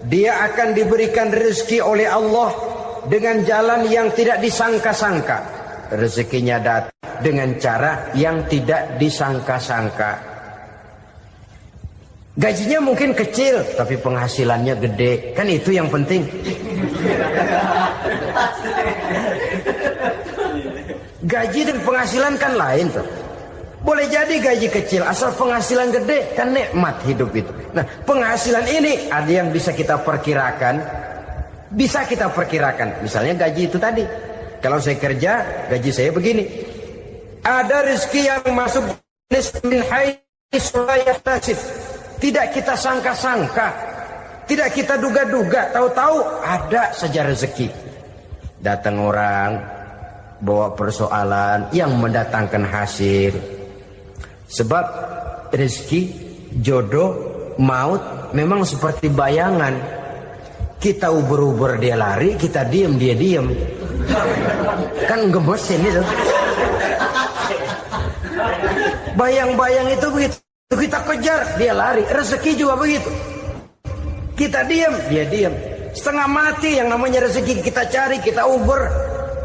dia akan diberikan rezeki oleh Allah dengan jalan yang tidak disangka-sangka. Rezekinya datang dengan cara yang tidak disangka-sangka. Gajinya mungkin kecil, tapi penghasilannya gede. Kan itu yang penting. Gaji dan penghasilan kan lain tuh. Boleh jadi gaji kecil, asal penghasilan gede, kan nikmat hidup itu. Nah, penghasilan ini ada yang bisa kita perkirakan. Bisa kita perkirakan. Misalnya gaji itu tadi. Kalau saya kerja, gaji saya begini. Ada rezeki yang masuk min haitsu la yahtasib. Tidak kita sangka-sangka, tidak kita duga-duga, tahu-tahu ada saja rezeki. Datang orang bawa persoalan yang mendatangkan hasil. Sebab rezeki, jodoh, maut memang seperti bayangan. Kita uber-uber dia lari, kita diem dia diem. Kan gemesin itu. Bayang-bayang itu begitu. Kita kejar, dia lari. Rezeki juga begitu. Kita diam, dia diam. Setengah mati yang namanya rezeki kita cari, kita uber.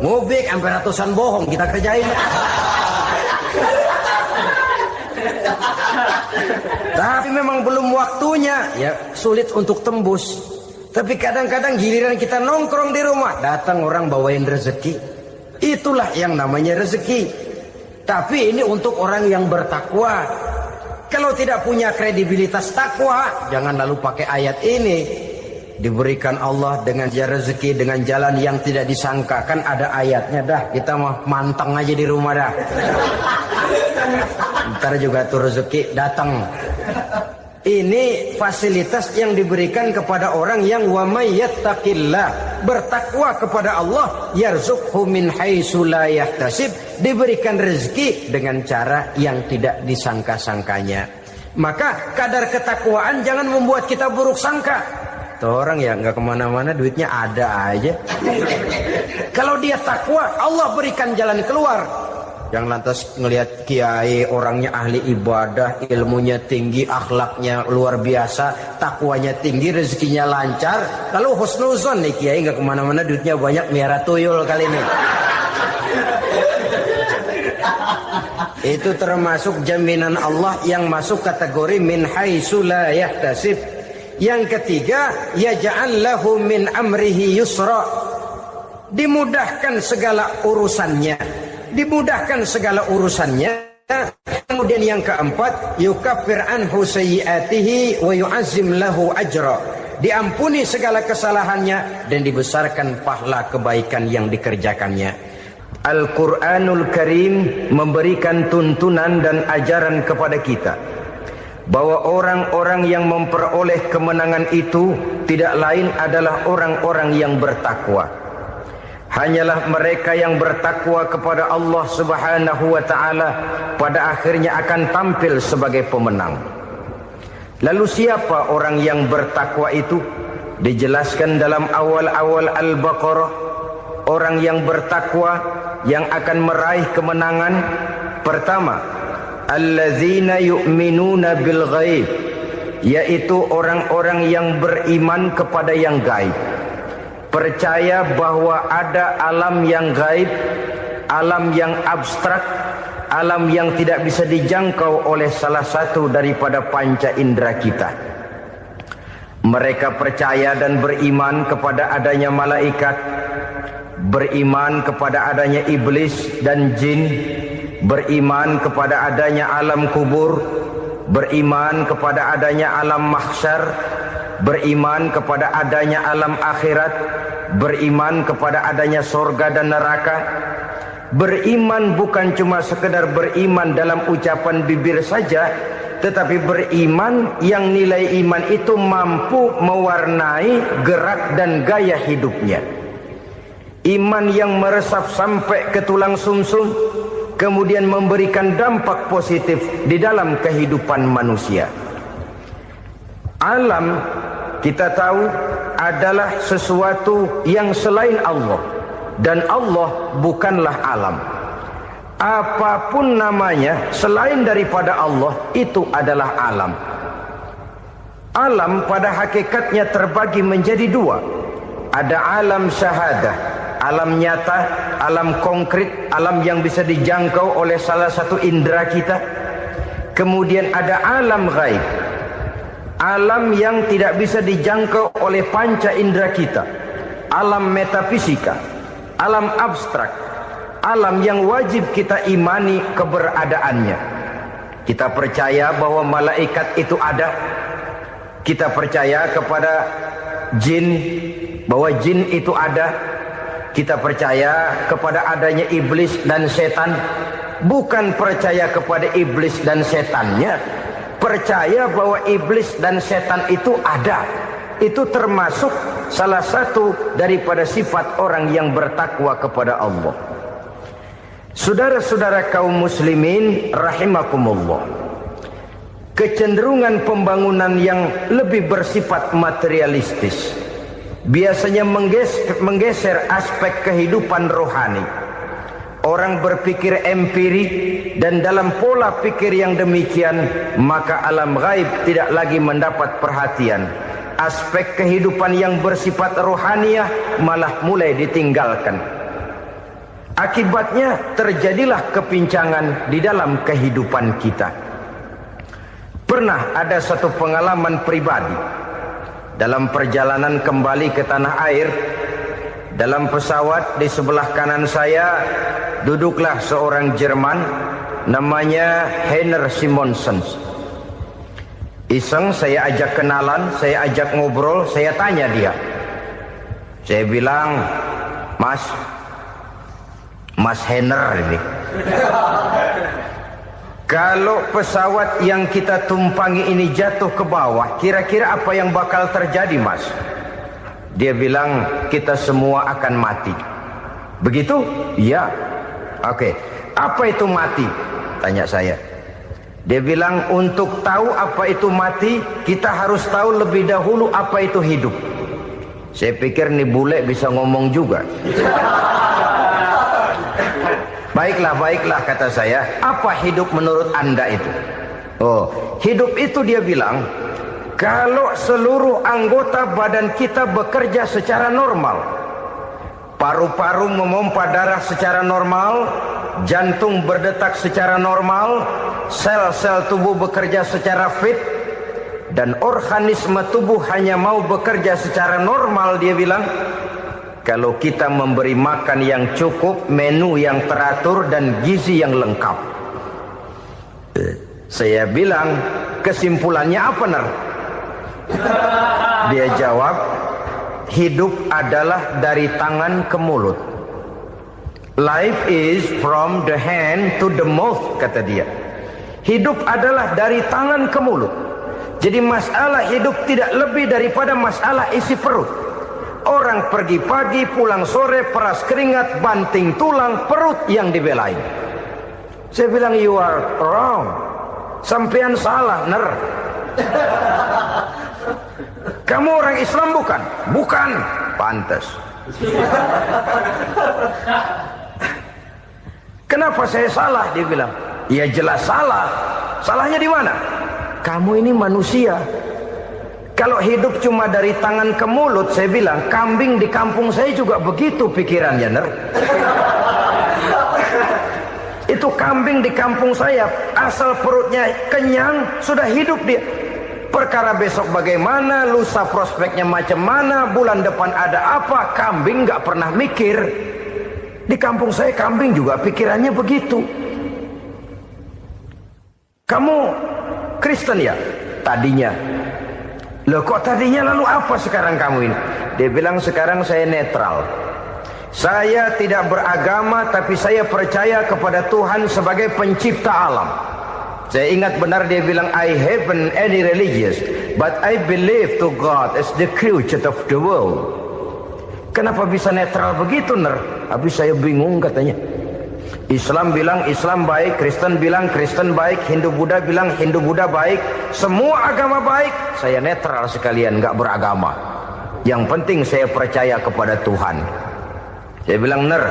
Ngobek sampai ratusan bohong kita kerjain. Tapi memang belum waktunya, ya sulit untuk tembus. Tapi kadang-kadang giliran kita nongkrong di rumah, datang orang bawain rezeki. Itulah yang namanya rezeki. Tapi ini untuk orang yang bertakwa. Kalau tidak punya kredibilitas takwa, jangan lalu pakai ayat ini. Diberikan Allah dengan rezeki dengan jalan yang tidak disangka. Kan ada ayatnya dah. Kita mah manteng aja di rumah dah. Ntar juga tuh rezeki datang. Ini fasilitas yang diberikan kepada orang yang wa may yattaqillah, bertakwa kepada Allah, yarzuqhu min haitsu la yahtasib, diberikan rezeki dengan cara yang tidak disangka-sangkanya. Maka kadar ketakwaan jangan membuat kita buruk sangka. Tuh orang ya nggak kemana-mana, duitnya ada aja. Kalau dia takwa, Allah berikan jalan keluar. Yang lantas ngelihat kiai orangnya ahli ibadah, ilmunya tinggi, akhlaknya luar biasa, takwanya tinggi, rezekinya lancar, lalu husnuzon nih kiai nggak kemana-mana, duitnya banyak, miara tuyul kali ini. Itu termasuk jaminan Allah yang masuk kategori min haitsu la yahtasib. Yang ketiga, yaj'al lahu min amrihi yusra, dimudahkan segala urusannya. Dimudahkan segala urusannya. Kemudian yang keempat, yukaffir anhu sayyiatihi wa yu'azzim lahu ajra, diampuni segala kesalahannya dan dibesarkan pahala kebaikan yang dikerjakannya. Al-Quranul Karim memberikan tuntunan dan ajaran kepada kita bahwa orang-orang yang memperoleh kemenangan itu tidak lain adalah orang-orang yang bertakwa. Hanyalah mereka yang bertakwa kepada Allah Subhanahu wa ta'ala pada akhirnya akan tampil sebagai pemenang. Lalu siapa orang yang bertakwa itu? Dijelaskan dalam awal-awal Al-Baqarah. Orang yang bertakwa yang akan meraih kemenangan, pertama, allazina yu'minuna bil ghaib, yaitu orang-orang yang beriman kepada yang gaib. Percaya bahwa ada alam yang gaib, alam yang abstrak, alam yang tidak bisa dijangkau oleh salah satu daripada panca indera kita. Mereka percaya dan beriman kepada adanya malaikat, beriman kepada adanya iblis dan jin, beriman kepada adanya alam kubur, beriman kepada adanya alam mahsyar, beriman kepada adanya alam akhirat, beriman kepada adanya sorga dan neraka. Beriman bukan cuma sekedar beriman dalam ucapan bibir saja, tetapi beriman yang nilai iman itu mampu mewarnai gerak dan gaya hidupnya. Iman yang meresap sampai ke tulang sumsum, kemudian memberikan dampak positif di dalam kehidupan manusia. Alam, kita tahu, adalah sesuatu yang selain Allah, dan Allah bukanlah alam. Apapun namanya selain daripada Allah, itu adalah alam. Alam pada hakikatnya terbagi menjadi dua. Ada alam syahadah, alam nyata, alam konkret, alam yang bisa dijangkau oleh salah satu indera kita. Kemudian ada alam ghaib, alam yang tidak bisa dijangkau oleh panca indera kita. Alam metafisika, alam abstrak, alam yang wajib kita imani keberadaannya. Kita percaya bahwa malaikat itu ada. Kita percaya kepada jin, bahwa jin itu ada. Kita percaya kepada adanya iblis dan setan. Bukan percaya kepada iblis dan setannya, percaya bahwa iblis dan setan itu ada. Itu termasuk salah satu daripada sifat orang yang bertakwa kepada Allah. Saudara-saudara kaum muslimin rahimakumullah, kecenderungan pembangunan yang lebih bersifat materialistis biasanya menggeser aspek kehidupan rohani. Orang berpikir empiri, dan dalam pola pikir yang demikian maka alam gaib tidak lagi mendapat perhatian. Aspek kehidupan yang bersifat rohaniah malah mulai ditinggalkan. Akibatnya terjadilah kepincangan di dalam kehidupan kita. Pernah ada satu pengalaman pribadi dalam perjalanan kembali ke tanah air. Dalam pesawat di sebelah kanan saya duduklah seorang Jerman namanya Heiner Simonsen. Iseng saya ajak kenalan, saya ajak ngobrol, saya tanya dia. Saya bilang, Mas Heiner ini, kalau pesawat yang kita tumpangi ini jatuh ke bawah, kira-kira apa yang bakal terjadi, Mas? Dia bilang, kita semua akan mati. Begitu? Iya. Oke. Apa itu mati? Tanya saya. Dia bilang, untuk tahu apa itu mati, kita harus tahu lebih dahulu apa itu hidup. Saya pikir nih bule bisa ngomong juga. Baiklah kata saya. Apa hidup menurut Anda itu? Oh, hidup itu dia bilang, kalau seluruh anggota badan kita bekerja secara normal, paru-paru memompa darah secara normal, jantung berdetak secara normal, sel-sel tubuh bekerja secara fit, dan organisme tubuh hanya mau bekerja secara normal, dia bilang, kalau kita memberi makan yang cukup, menu yang teratur, dan gizi yang lengkap. Saya bilang, kesimpulannya apa, Ner? Dia jawab, hidup adalah dari tangan ke mulut. Life is from the hand to the mouth, kata dia. Hidup adalah dari tangan ke mulut. Jadi masalah hidup tidak lebih daripada masalah isi perut. Orang pergi pagi, pulang sore, peras keringat, banting tulang, perut yang dibelain. Saya bilang, you are wrong. Sampean salah, Ner. Kamu orang Islam bukan? Bukan. Pantas. Kenapa saya salah? Dia bilang, ya jelas salah. Salahnya di mana? Kamu ini manusia. Kalau hidup cuma dari tangan ke mulut, saya bilang, kambing di kampung saya juga begitu pikirannya, Ner. Itu kambing di kampung saya, asal perutnya kenyang, sudah hidup dia. Perkara besok bagaimana, lusa prospeknya macam mana, bulan depan ada apa, kambing nggak pernah mikir. Di kampung saya kambing juga pikirannya begitu. Kamu Kristen ya? Tadinya. Loh kok tadinya, lalu apa sekarang kamu ini? Dia bilang, sekarang saya netral. Saya tidak beragama, tapi saya percaya kepada Tuhan sebagai pencipta alam. Saya ingat benar dia bilang, I haven't any religious, but I believe to God as the creator of the world. Kenapa bisa netral begitu, Ner? Habis saya bingung katanya. Islam bilang Islam baik, Kristen bilang Kristen baik, Hindu Buddha bilang Hindu Buddha baik, semua agama baik. Saya netral sekalian, nggak beragama. Yang penting saya percaya kepada Tuhan. Saya bilang, Ner,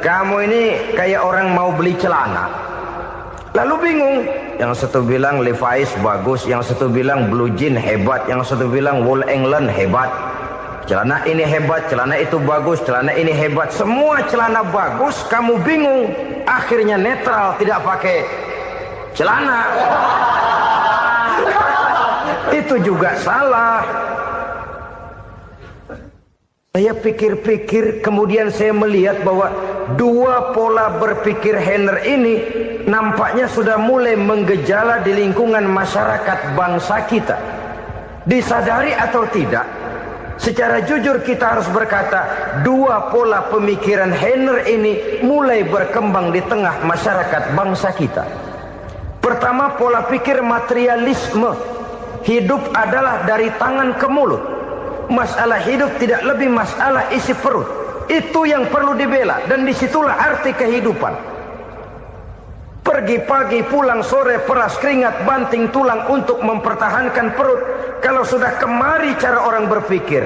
kamu ini kayak orang mau beli celana, lalu bingung, yang satu bilang Levi's bagus, yang satu bilang Blue Jean hebat, yang satu bilang Wool England hebat. Celana ini hebat, celana itu bagus, celana ini hebat. Semua celana bagus, kamu bingung. Akhirnya netral, tidak pakai celana. Itu juga salah. Saya pikir-pikir, kemudian saya melihat bahwa dua pola berpikir Henner ini nampaknya sudah mulai menggejala di lingkungan masyarakat bangsa kita. Disadari atau tidak, secara jujur kita harus berkata, dua pola pemikiran Henner ini mulai berkembang di tengah masyarakat bangsa kita. Pertama, pola pikir materialisme. Hidup adalah dari tangan ke mulut. Masalah hidup tidak lebih masalah isi perut. Itu yang perlu dibela, dan disitulah arti kehidupan. Pergi pagi, pulang sore, peras keringat, banting tulang untuk mempertahankan perut. Kalau sudah kemari cara orang berpikir,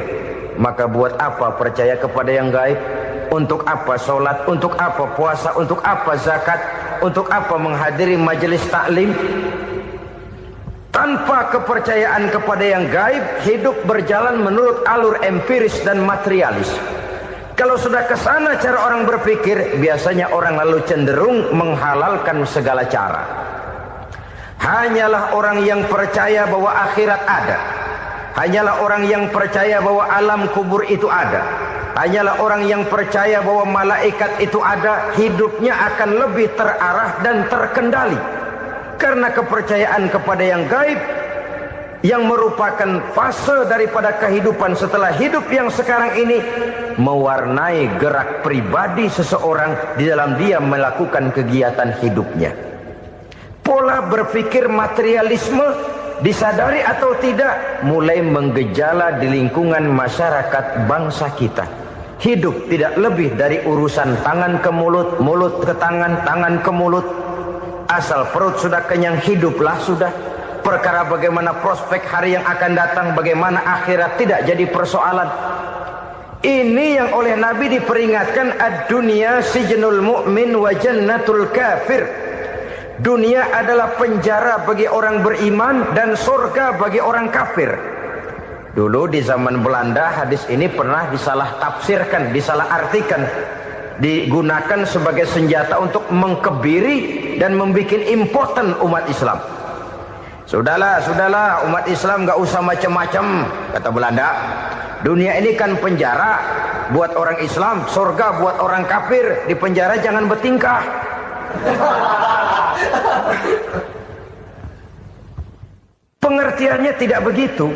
maka buat apa percaya kepada yang gaib? Untuk apa sholat? Untuk apa puasa? Untuk apa zakat? Untuk apa menghadiri majelis taklim? Tanpa kepercayaan kepada yang gaib, hidup berjalan menurut alur empiris dan materialis. Kalau sudah ke sana cara orang berpikir, biasanya orang lalu cenderung menghalalkan segala cara. Hanyalah orang yang percaya bahwa akhirat ada. Hanyalah orang yang percaya bahwa alam kubur itu ada. Hanyalah orang yang percaya bahwa malaikat itu ada, hidupnya akan lebih terarah dan terkendali. Karena kepercayaan kepada yang gaib, yang merupakan fase daripada kehidupan setelah hidup yang sekarang ini, mewarnai gerak pribadi seseorang di dalam dia melakukan kegiatan hidupnya. Pola berpikir materialisme, disadari atau tidak, mulai menggejala di lingkungan masyarakat bangsa kita. Hidup tidak lebih dari urusan tangan ke mulut, mulut ke tangan, tangan ke mulut. Asal perut sudah kenyang, hiduplah sudah. Perkara bagaimana prospek hari yang akan datang, bagaimana akhirat, tidak jadi persoalan. Ini yang oleh Nabi diperingatkan, ad-dunya sijnul mu'min wa jannatul kafir. Dunia adalah penjara bagi orang beriman dan surga bagi orang kafir. Dulu di zaman Belanda hadis ini pernah disalah tafsirkan, disalah artikan, digunakan sebagai senjata untuk mengkebiri dan membuat impoten umat Islam. Sudahlah umat Islam gak usah macam-macam, kata Belanda. Dunia ini kan penjara buat orang Islam, surga buat orang kafir. Di penjara jangan bertingkah. Pengertiannya tidak begitu.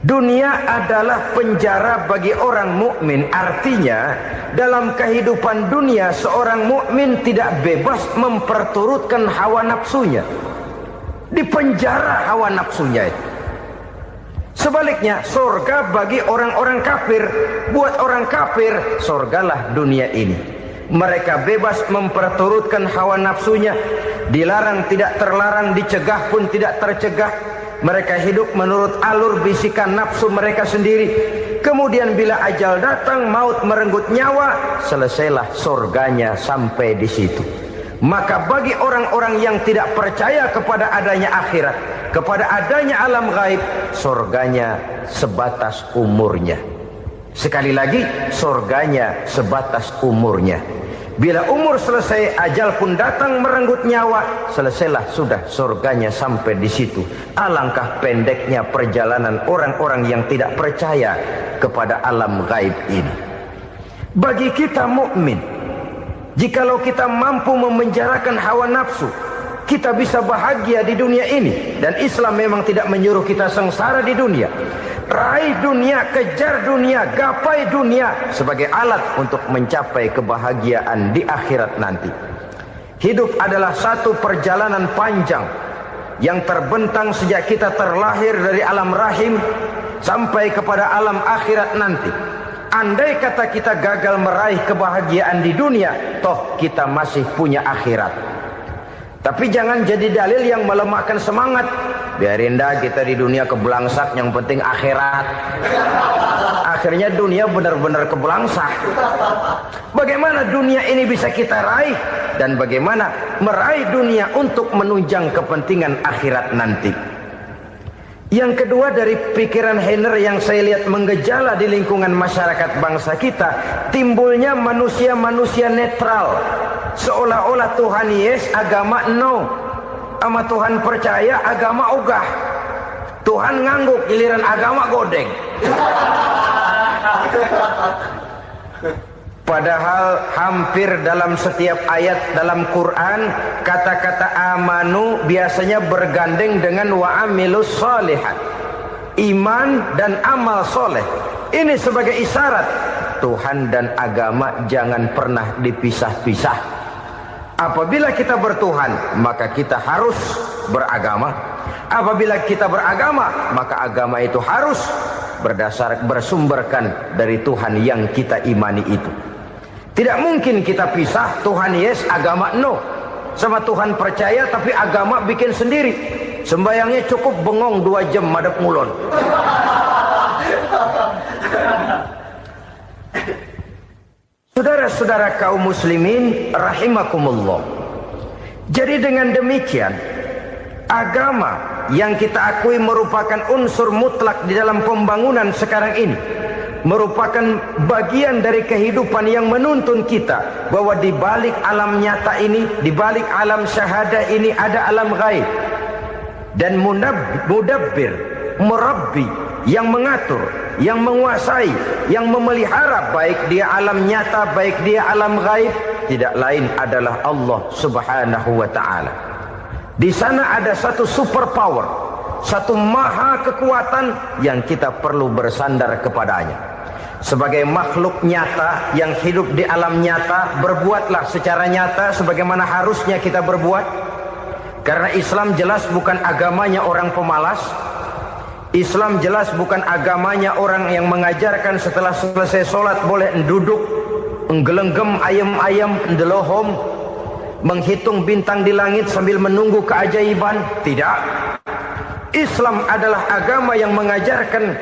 Dunia adalah penjara bagi orang mukmin. Artinya dalam kehidupan dunia seorang mukmin tidak bebas memperturutkan hawa nafsunya. Di penjara hawa nafsunya itu. Sebaliknya surga bagi orang-orang kafir. Buat orang kafir surgalah dunia ini. Mereka bebas memperturutkan hawa nafsunya. Dilarang tidak terlarang, dicegah pun tidak tercegah. Mereka hidup menurut alur bisikan nafsu mereka sendiri. Kemudian bila ajal datang, maut merenggut nyawa, selesailah surganya sampai di situ. Maka bagi orang-orang yang tidak percaya kepada adanya akhirat, kepada adanya alam gaib, surganya sebatas umurnya. Sekali lagi, surganya sebatas umurnya. Bila umur selesai, ajal pun datang merenggut nyawa, selesailah sudah surganya sampai di situ. Alangkah pendeknya perjalanan orang-orang yang tidak percaya kepada alam gaib ini. Bagi kita mukmin, jikalau kita mampu memenjarakan hawa nafsu, kita bisa bahagia di dunia ini. Dan Islam memang tidak menyuruh kita sengsara di dunia. Raih dunia, kejar dunia, gapai dunia sebagai alat untuk mencapai kebahagiaan di akhirat nanti. Hidup adalah satu perjalanan panjang yang terbentang sejak kita terlahir dari alam rahim sampai kepada alam akhirat nanti. Andai kata kita gagal meraih kebahagiaan di dunia, toh kita masih punya akhirat. Tapi jangan jadi dalil yang melemahkan semangat. Biarin dah kita di dunia kebelangsat, yang penting akhirat. Akhirnya dunia benar-benar kebelangsak. Bagaimana dunia ini bisa kita raih, dan bagaimana meraih dunia untuk menunjang kepentingan akhirat nanti. Yang kedua, dari pikiran Heiner yang saya lihat menggejala di lingkungan masyarakat bangsa kita, timbulnya manusia-manusia netral. Seolah-olah Tuhan yes, agama no. Sama Tuhan percaya, agama ogah. Tuhan ngangguk, giliran agama godeng. Padahal hampir dalam setiap ayat dalam Quran, kata-kata amanu biasanya bergandeng dengan wa amilus sholihat, iman dan amal soleh. Ini sebagai isyarat Tuhan dan agama jangan pernah dipisah-pisah. Apabila kita bertuhan, maka kita harus beragama. Apabila kita beragama, maka agama itu harus bersumberkan dari Tuhan yang kita imani itu. Tidak mungkin kita pisah, Tuhan yes, agama no. Sama Tuhan percaya tapi agama bikin sendiri. Sembayangnya cukup bengong 2 jam madep ngulon. Saudara-saudara kaum muslimin rahimakumullah. Jadi dengan demikian, agama yang kita akui merupakan unsur mutlak di dalam pembangunan sekarang ini, merupakan bagian dari kehidupan yang menuntun kita bahwa di balik alam nyata ini, di balik alam syahadah ini ada alam gaib. Dan mudabbir, murabbi, yang mengatur, yang menguasai, yang memelihara baik dia alam nyata, baik dia alam gaib, tidak lain adalah Allah Subhanahu wa taala. Di sana ada satu super power, satu maha kekuatan yang kita perlu bersandar kepadanya. Sebagai makhluk nyata yang hidup di alam nyata, berbuatlah secara nyata sebagaimana harusnya kita berbuat. Karena Islam jelas bukan agamanya orang pemalas. Islam jelas bukan agamanya orang yang mengajarkan setelah selesai sholat boleh duduk, nggelenggem ayam-ayam, ndelohom, menghitung bintang di langit sambil menunggu keajaiban. Tidak. Islam adalah agama yang mengajarkan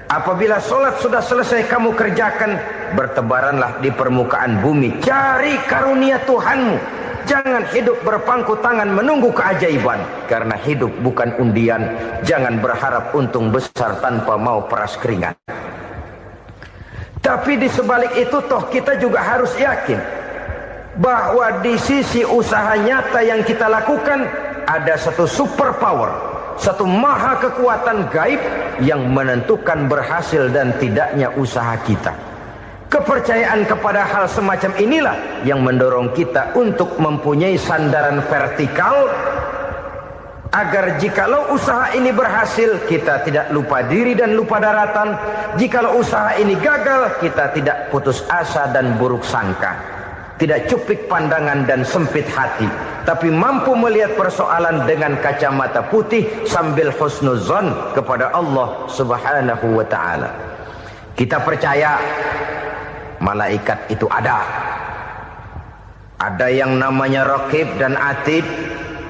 apabila sholat sudah selesai kamu kerjakan, bertebaranlah di permukaan bumi, cari karunia Tuhanmu. Jangan hidup berpangku tangan menunggu keajaiban, karena hidup bukan undian. Jangan berharap untung besar tanpa mau peras keringat. Tapi di sebalik itu toh kita juga harus yakin bahwa di sisi usaha nyata yang kita lakukan ada satu super power, satu maha kekuatan gaib yang menentukan berhasil dan tidaknya usaha kita. Kepercayaan kepada hal semacam inilah yang mendorong kita untuk mempunyai sandaran vertikal, agar jikalau usaha ini berhasil, kita tidak lupa diri dan lupa daratan. Jikalau usaha ini gagal, kita tidak putus asa dan buruk sangka, tidak cupik pandangan dan sempit hati, tapi mampu melihat persoalan dengan kacamata putih sambil husnuzon kepada Allah Subhanahu wa ta'ala. Kita percaya malaikat itu ada. Ada yang namanya raqib dan atid,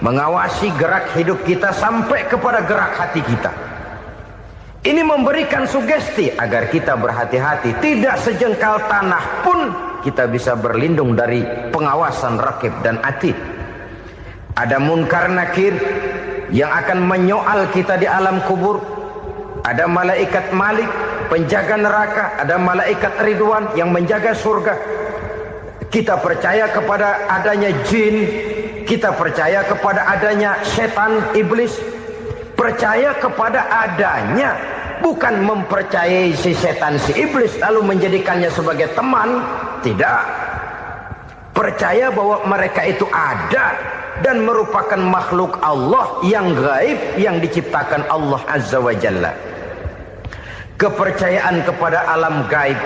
mengawasi gerak hidup kita sampai kepada gerak hati kita. Ini memberikan sugesti agar kita berhati-hati, tidak sejengkal tanah pun kita bisa berlindung dari pengawasan raqib dan atid. Ada munkar nakir yang akan menyoal kita di alam kubur. Ada malaikat Malik, penjaga neraka. Ada malaikat Ridwan yang menjaga surga. Kita percaya kepada adanya jin, kita percaya kepada adanya setan, iblis. Percaya kepada adanya, bukan mempercayai si setan, si iblis lalu menjadikannya sebagai teman. Tidak. Percaya bahwa mereka itu ada dan merupakan makhluk Allah yang gaib, yang diciptakan Allah Azza wa Jalla. Kepercayaan kepada alam gaib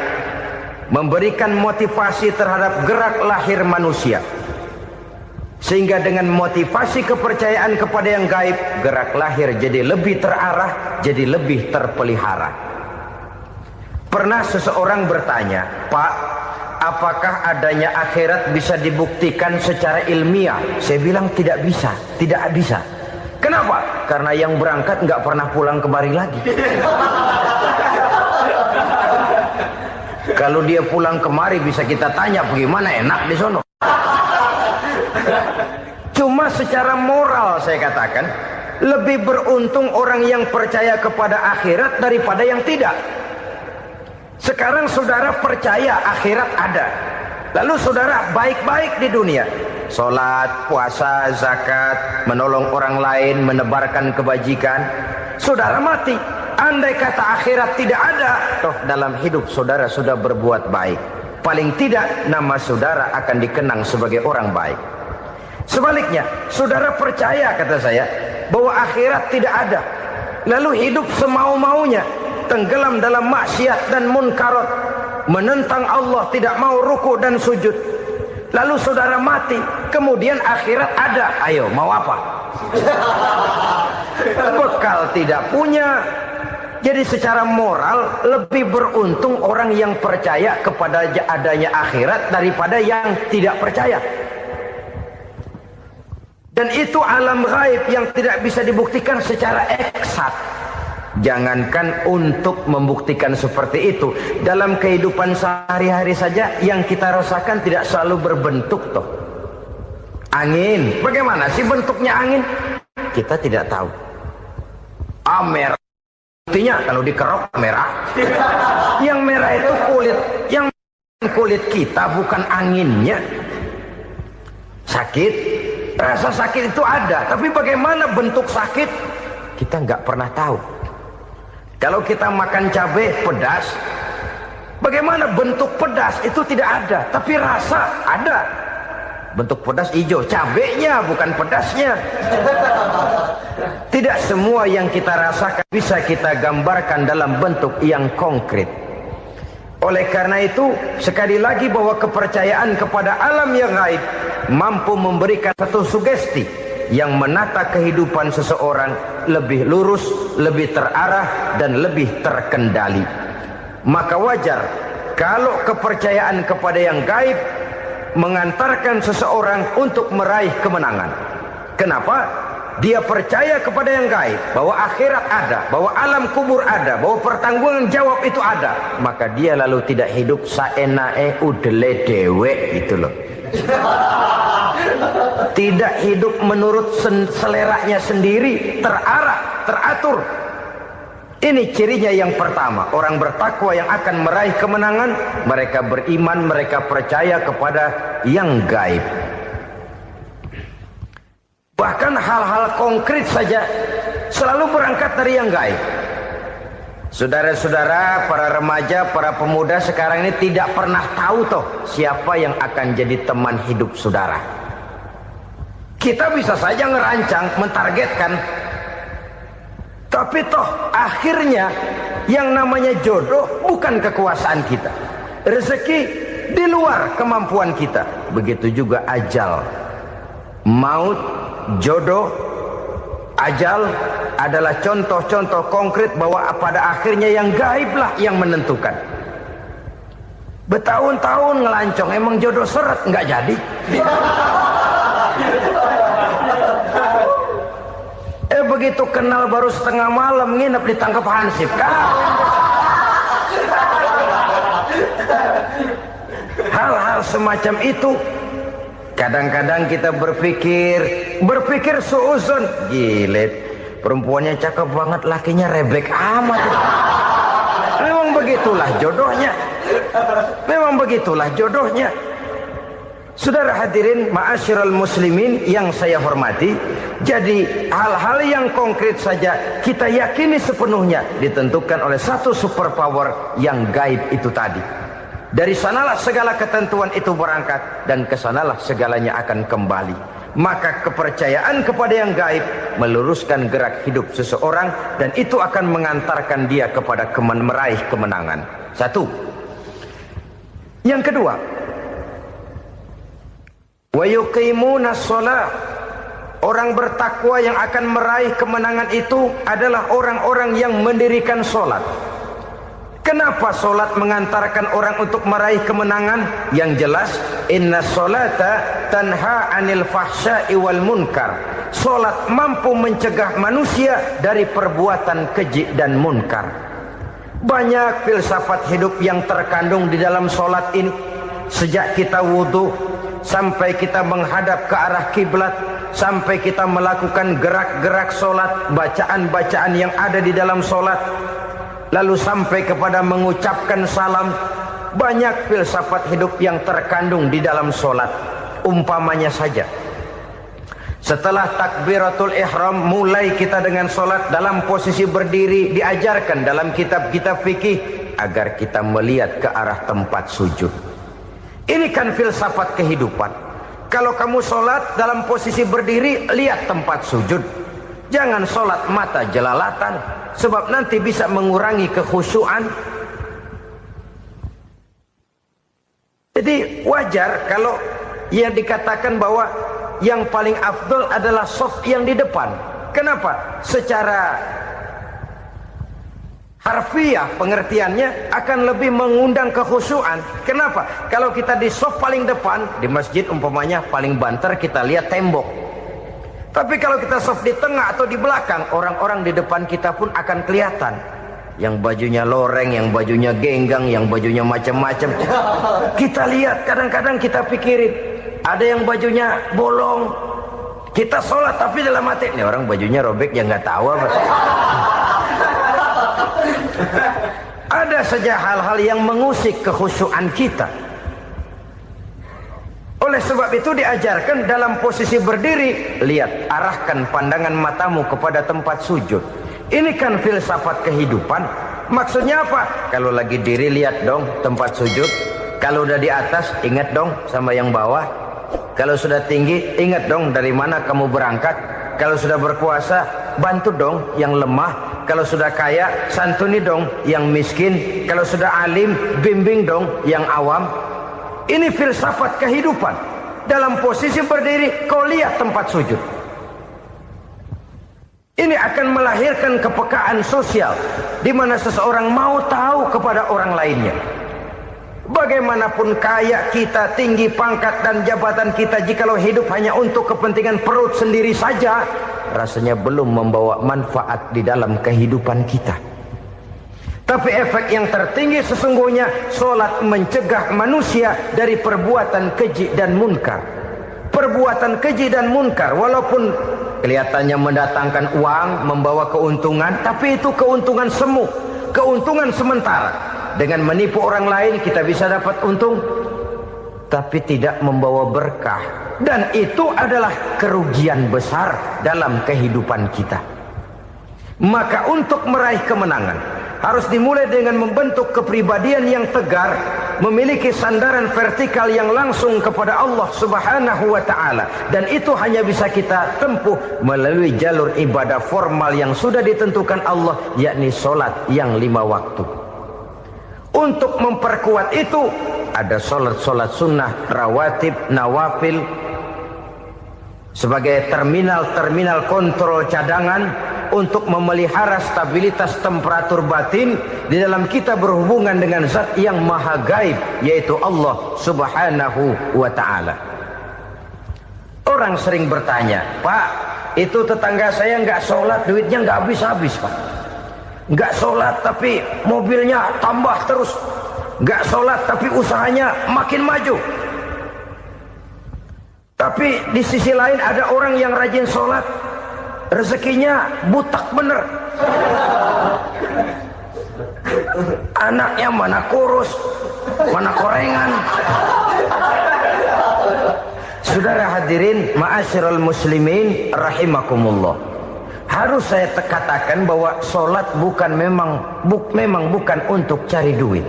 memberikan motivasi terhadap gerak lahir manusia, sehingga dengan motivasi kepercayaan kepada yang gaib, gerak lahir jadi lebih terarah, jadi lebih terpelihara. Pernah seseorang bertanya, "Pak, apakah adanya akhirat bisa dibuktikan secara ilmiah?" Saya bilang tidak bisa, tidak bisa. Kenapa? Karena yang berangkat nggak pernah pulang kembali lagi. Kalau dia pulang kemari bisa kita tanya bagaimana enak di sono. Cuma secara moral saya katakan, lebih beruntung orang yang percaya kepada akhirat daripada yang tidak. Sekarang saudara percaya akhirat ada, lalu saudara baik-baik di dunia, sholat, puasa, zakat, menolong orang lain, menebarkan kebajikan. Saudara mati, andai kata akhirat tidak ada, toh dalam hidup saudara sudah berbuat baik, paling tidak nama saudara akan dikenang sebagai orang baik. Sebaliknya, saudara percaya, kata saya, bahwa akhirat tidak ada, lalu hidup semau-maunya, tenggelam dalam maksiat dan munkarat, menentang Allah, tidak mau ruku dan sujud. Lalu saudara mati, kemudian akhirat ada, ayo mau apa? Bekal tidak punya. Jadi secara moral lebih beruntung orang yang percaya kepada adanya akhirat daripada yang tidak percaya. Dan itu alam gaib yang tidak bisa dibuktikan secara eksakt. Jangankan untuk membuktikan seperti itu, dalam kehidupan sehari-hari saja yang kita rasakan tidak selalu berbentuk toh. Angin, bagaimana sih bentuknya angin? Kita tidak tahu. Merah, buktinya kalau dikerok merah. Yang merah itu kulit, yang kulit kita bukan anginnya. Sakit, rasa sakit itu ada, tapi bagaimana bentuk sakit kita nggak pernah tahu. Kalau kita makan cabai pedas, bagaimana bentuk pedas itu tidak ada, tapi rasa ada. Bentuk pedas hijau, cabainya bukan pedasnya. Tidak semua yang kita rasakan bisa kita gambarkan dalam bentuk yang konkret. Oleh karena itu, sekali lagi bahwa kepercayaan kepada alam yang gaib mampu memberikan satu sugesti yang menata kehidupan seseorang lebih lurus, lebih terarah, dan lebih terkendali. Maka wajar kalau kepercayaan kepada yang gaib mengantarkan seseorang untuk meraih kemenangan. Kenapa? Dia percaya kepada yang gaib, bahwa akhirat ada, bahwa alam kubur ada, bahwa pertanggungan jawab itu ada. Maka dia lalu tidak hidup saenae udele dewe, gitu loh. Tidak hidup menurut seleranya sendiri, terarah, teratur. Ini cirinya yang pertama. Orang bertakwa yang akan meraih kemenangan, mereka beriman, mereka percaya kepada yang gaib. Bahkan hal-hal konkret saja selalu berangkat dari yang gaib. Saudara-saudara, para remaja, para pemuda sekarang ini tidak pernah tahu toh siapa yang akan jadi teman hidup saudara. Kita bisa saja ngerancang, mentargetkan, tapi toh akhirnya yang namanya jodoh bukan kekuasaan kita. Rezeki di luar kemampuan kita. Begitu juga ajal. Maut, jodoh, ajal adalah contoh-contoh konkret bahwa pada akhirnya yang gaiblah yang menentukan. Bertahun-tahun ngelancong, emang jodoh seret, nggak jadi. Begitu kenal baru setengah malam nginep ditangkap hansip kan. Hal-hal semacam itu kadang-kadang kita berpikir suuzon, gile, perempuannya cakep banget, lakinya rebek amat. Memang begitulah jodohnya. Memang begitulah jodohnya. Saudara hadirin ma'asyiral muslimin yang saya hormati, jadi hal-hal yang konkret saja kita yakini sepenuhnya ditentukan oleh satu superpower yang gaib itu tadi. Dari sanalah segala ketentuan itu berangkat dan kesanalah segalanya akan kembali. Maka kepercayaan kepada yang gaib meluruskan gerak hidup seseorang dan itu akan mengantarkan dia kepada meraih kemenangan. Satu. Yang kedua, wa yuqimuna shalah. Orang bertakwa yang akan meraih kemenangan itu adalah orang-orang yang mendirikan sholat. Kenapa sholat mengantarkan orang untuk meraih kemenangan? Yang jelas, inna sholata tanha anil fahsya'i wal munkar. Sholat mampu mencegah manusia dari perbuatan keji dan munkar. Banyak filsafat hidup yang terkandung di dalam solat ini. Sejak kita wudhu sampai kita menghadap ke arah kiblat, sampai kita melakukan gerak-gerak solat, bacaan-bacaan yang ada di dalam solat, lalu sampai kepada mengucapkan salam. Banyak filsafat hidup yang terkandung di dalam solat. Umpamanya saja, setelah takbiratul ihram, mulai kita dengan solat dalam posisi berdiri. Diajarkan dalam kitab-kitab fikih agar kita melihat ke arah tempat sujud. Ini kan filsafat kehidupan. Kalau kamu solat dalam posisi berdiri, lihat tempat sujud. Jangan solat mata jelalatan, sebab nanti bisa mengurangi kekhusyuan. Jadi wajar kalau ia dikatakan bahwa yang paling afdol adalah soft yang di depan. Kenapa? Secara harfiah pengertiannya akan lebih mengundang kekhusyuan. Kenapa? Kalau kita di soft paling depan, di masjid umpamanya paling banter kita lihat tembok. Tapi kalau kita soft di tengah atau di belakang, orang-orang di depan kita pun akan kelihatan. Yang bajunya loreng, yang bajunya genggang, yang bajunya macam-macam. Kita lihat, kadang-kadang kita pikirin, ada yang bajunya bolong. Kita sholat tapi dalam hati, ini orang bajunya robek, ya nggak tahu apa. Ada saja hal-hal yang mengusik kekhusyuan kita. Oleh sebab itu diajarkan dalam posisi berdiri, lihat, arahkan pandangan matamu kepada tempat sujud. Ini kan filsafat kehidupan. Maksudnya apa? Kalau lagi diri, lihat dong tempat sujud. Kalau udah di atas, ingat dong sama yang bawah. Kalau sudah tinggi, ingat dong dari mana kamu berangkat. Kalau sudah berkuasa, bantu dong yang lemah. Kalau sudah kaya, santuni dong yang miskin. Kalau sudah alim, bimbing dong yang awam. Ini filsafat kehidupan. Dalam posisi berdiri, kau lihat tempat sujud. Ini akan melahirkan kepekaan sosial, di mana seseorang mau tahu kepada orang lainnya. Bagaimanapun kaya kita, tinggi pangkat dan jabatan kita, jikalau hidup hanya untuk kepentingan perut sendiri saja, rasanya belum membawa manfaat di dalam kehidupan kita. Tapi efek yang tertinggi sesungguhnya, solat mencegah manusia dari perbuatan keji dan munkar. Perbuatan keji dan munkar, walaupun kelihatannya mendatangkan uang, membawa keuntungan, tapi itu keuntungan semu, keuntungan sementara. Dengan menipu orang lain kita bisa dapat untung, tapi tidak membawa berkah. Dan itu adalah kerugian besar dalam kehidupan kita. Maka untuk meraih kemenangan, harus dimulai dengan membentuk kepribadian yang tegar, memiliki sandaran vertikal yang langsung kepada Allah Subhanahu wa ta'ala. Dan itu hanya bisa kita tempuh melalui jalur ibadah formal yang sudah ditentukan Allah, yakni solat yang 5 waktu. Untuk memperkuat itu, ada solat-solat sunnah, rawatib, nawafil, sebagai terminal-terminal kontrol cadangan untuk memelihara stabilitas temperatur batin di dalam kita berhubungan dengan zat yang maha gaib, yaitu Allah Subhanahu wa ta'ala. Orang sering bertanya, Pak, itu tetangga saya nggak sholat, duitnya nggak habis-habis, Pak. Nggak sholat tapi mobilnya tambah terus. Nggak sholat tapi usahanya makin maju. Tapi di sisi lain ada orang yang rajin sholat, rezekinya butak bener. Anaknya mana kurus, mana korengan. Saudara hadirin ma'asyiral muslimin rahimakumullah. Harus saya katakan bahwa solat memang bukan untuk cari duit.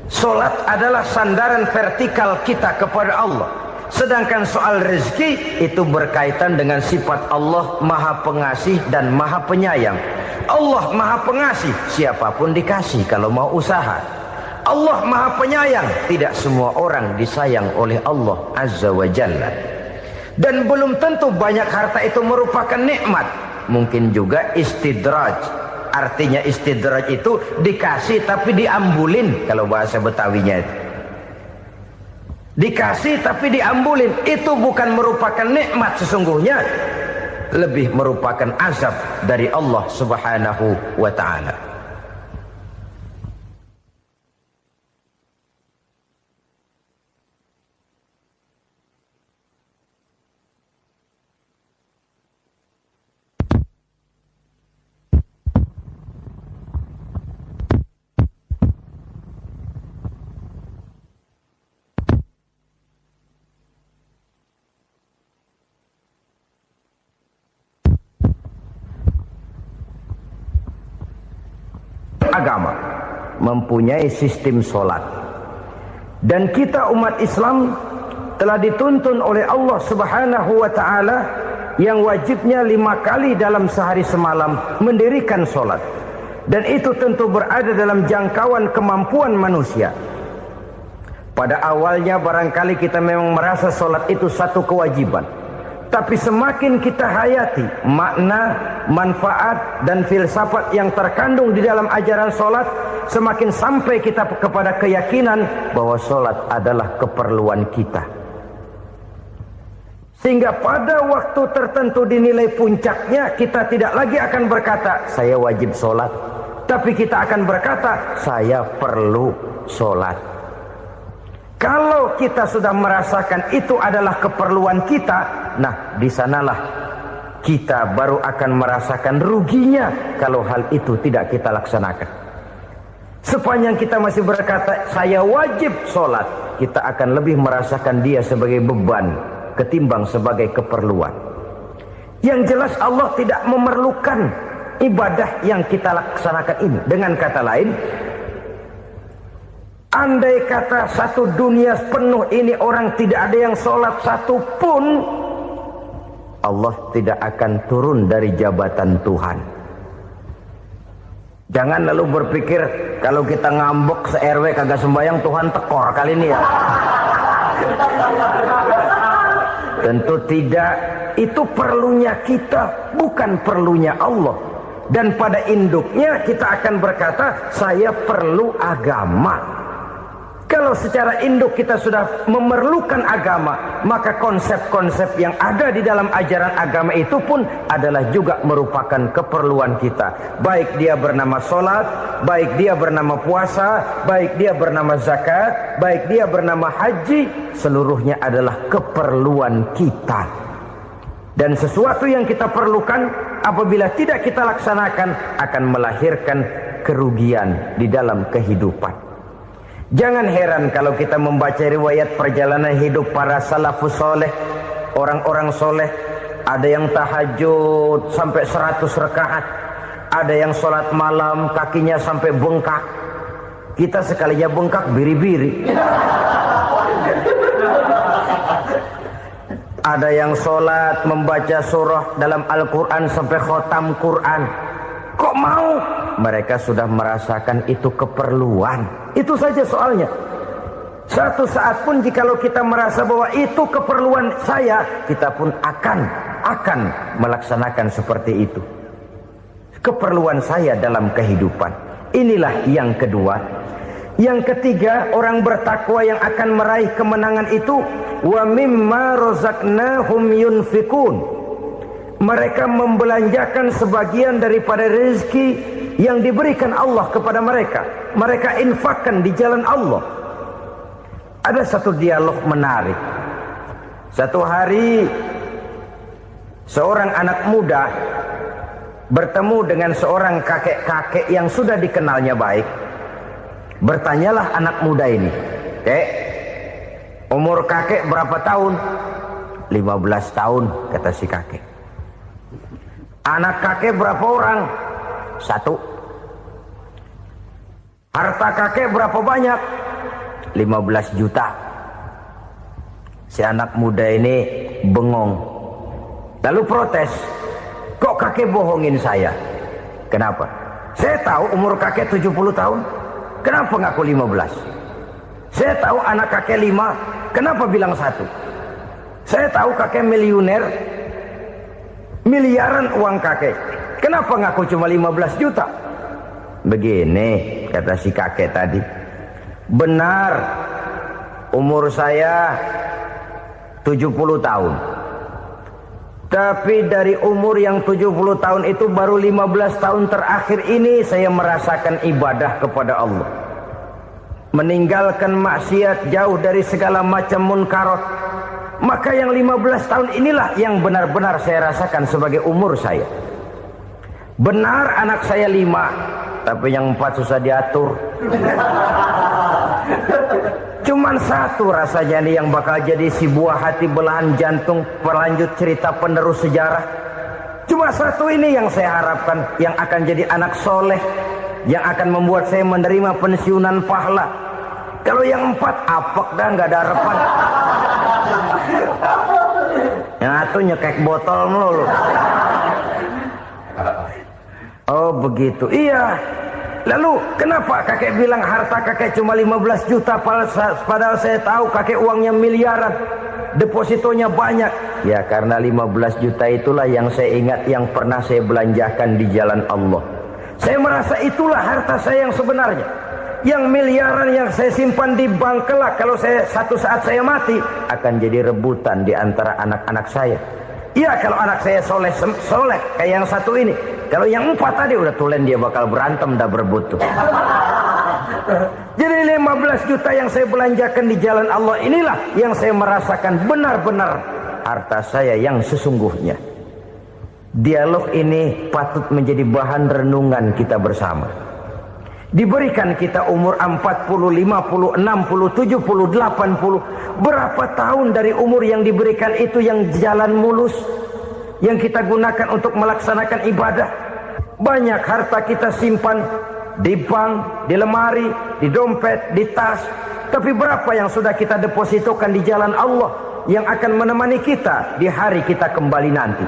Solat adalah sandaran vertikal kita kepada Allah. Sedangkan soal rezeki itu berkaitan dengan sifat Allah maha pengasih dan maha penyayang. Allah maha pengasih, siapapun dikasih kalau mau usaha. Allah maha penyayang, tidak semua orang disayang oleh Allah Azza wa Jalla. Dan belum tentu banyak harta itu merupakan nikmat. Mungkin juga istidraj. Artinya istidraj itu dikasih tapi diambulin, kalau bahasa Betawinya itu. Dikasih tapi diambulin, itu bukan merupakan nikmat sesungguhnya, lebih merupakan azab dari Allah Subhanahu wa ta'ala. agama, mempunyai sistem sholat. Dan kita umat Islam telah dituntun oleh Allah Subhanahu wa ta'ala yang wajibnya 5 kali dalam sehari semalam mendirikan sholat. Dan itu tentu berada dalam jangkauan kemampuan manusia. Pada awalnya barangkali kita memang merasa sholat itu satu kewajiban. Tapi semakin kita hayati makna, manfaat dan filsafat yang terkandung di dalam ajaran sholat, semakin sampai kita kepada keyakinan bahwa sholat adalah keperluan kita. Sehingga pada waktu tertentu dinilai puncaknya, kita tidak lagi akan berkata saya wajib sholat, tapi kita akan berkata saya perlu sholat. Kalau kita sudah merasakan itu adalah keperluan kita, nah di sanalah kita baru akan merasakan ruginya kalau hal itu tidak kita laksanakan. Sepanjang kita masih berkata saya wajib sholat, kita akan lebih merasakan dia sebagai beban ketimbang sebagai keperluan. Yang jelas Allah tidak memerlukan ibadah yang kita laksanakan ini. Dengan kata lain, andai kata satu dunia penuh ini orang tidak ada yang sholat satu pun, Allah tidak akan turun dari jabatan Tuhan. Jangan lalu berpikir kalau kita ngambek se-RW kagak sembahyang Tuhan tekor kali ini ya. Tentu tidak. Itu perlunya kita, bukan perlunya Allah. Dan pada induknya kita akan berkata saya perlu agama. Kalau secara induk kita sudah memerlukan agama, maka konsep-konsep yang ada di dalam ajaran agama itu pun adalah juga merupakan keperluan kita. Baik dia bernama sholat, baik dia bernama puasa, baik dia bernama zakat, baik dia bernama haji, seluruhnya adalah keperluan kita. Dan sesuatu yang kita perlukan apabila tidak kita laksanakan akan melahirkan kerugian di dalam kehidupan. Jangan heran kalau kita membaca riwayat perjalanan hidup para salafus soleh, orang-orang soleh. Ada yang tahajud sampai 100 rakaat, ada yang sholat malam kakinya sampai bengkak. Kita sekalinya bengkak biri-biri. Ada yang sholat membaca surah dalam Al-Quran sampai khotam Quran. Kok mau? Mereka sudah merasakan itu keperluan. Itu saja soalnya. Satu saat pun jikalau kita merasa bahwa itu keperluan saya, kita pun akan melaksanakan seperti itu. Keperluan saya dalam kehidupan. Inilah yang kedua. Yang ketiga, orang bertakwa yang akan meraih kemenangan itu, wa mimma razaqnahum yunfikun. Mereka membelanjakan sebagian daripada rezeki yang diberikan Allah kepada mereka. Mereka infakkan di jalan Allah. Ada satu dialog menarik. Satu hari seorang anak muda bertemu dengan seorang kakek-kakek yang sudah dikenalnya baik. Bertanyalah anak muda ini, "Kek, umur kakek berapa tahun?" 15 tahun, kata si kakek. "Anak kakek berapa orang?" 1. "Harta kakek berapa banyak?" 15 juta. Si anak muda ini bengong. Lalu protes, "Kok kakek bohongin saya?" "Kenapa?" "Saya tahu umur kakek 70 tahun. Kenapa ngaku 15? Saya tahu anak kakek 5. Kenapa bilang 1? Saya tahu kakek miliuner, miliaran uang kakek. Kenapa ngaku cuma 15 juta? Begini, kata si kakek tadi. Benar, umur saya 70 tahun. Tapi dari umur yang 70 tahun itu baru 15 tahun terakhir ini saya merasakan ibadah kepada Allah. Meninggalkan maksiat, jauh dari segala macam munkarat. Maka yang 15 tahun inilah yang benar-benar saya rasakan sebagai umur saya. Benar anak saya 5, tapi yang 4 susah diatur. Cuman 1 rasanya nih yang bakal jadi si buah hati belahan jantung pelanjut cerita penerus sejarah. Cuma 1 ini yang saya harapkan yang akan jadi anak soleh, yang akan membuat saya menerima pensiunan pahala. Kalau yang 4 apek dah, nggak ada harapan. Yang satu nyekek botol melulu. Oh begitu, iya. Lalu kenapa kakek bilang harta kakek cuma 15 juta padahal saya tahu kakek uangnya miliaran, depositonya banyak? Ya karena 15 juta itulah yang saya ingat yang pernah saya belanjakan di jalan Allah. Saya merasa itulah harta saya yang sebenarnya. Yang miliaran yang saya simpan di bank kelak kalau satu saat saya mati akan jadi rebutan di antara anak-anak saya. Iya kalau anak saya soleh kayak yang satu ini. Kalau yang 4 tadi udah tulen dia bakal berantem dah berebut tuh. Jadi 15 juta yang saya belanjakan di jalan Allah inilah yang saya merasakan benar-benar harta saya yang sesungguhnya. Dialog ini patut menjadi bahan renungan kita bersama. Diberikan kita umur 40, 50, 60, 70, 80. Berapa tahun dari umur yang diberikan itu yang jalan mulus, yang kita gunakan untuk melaksanakan ibadah? Banyak harta kita simpan di bank, di lemari, di dompet, di tas. Tapi berapa yang sudah kita depositokan di jalan Allah yang akan menemani kita di hari kita kembali nanti?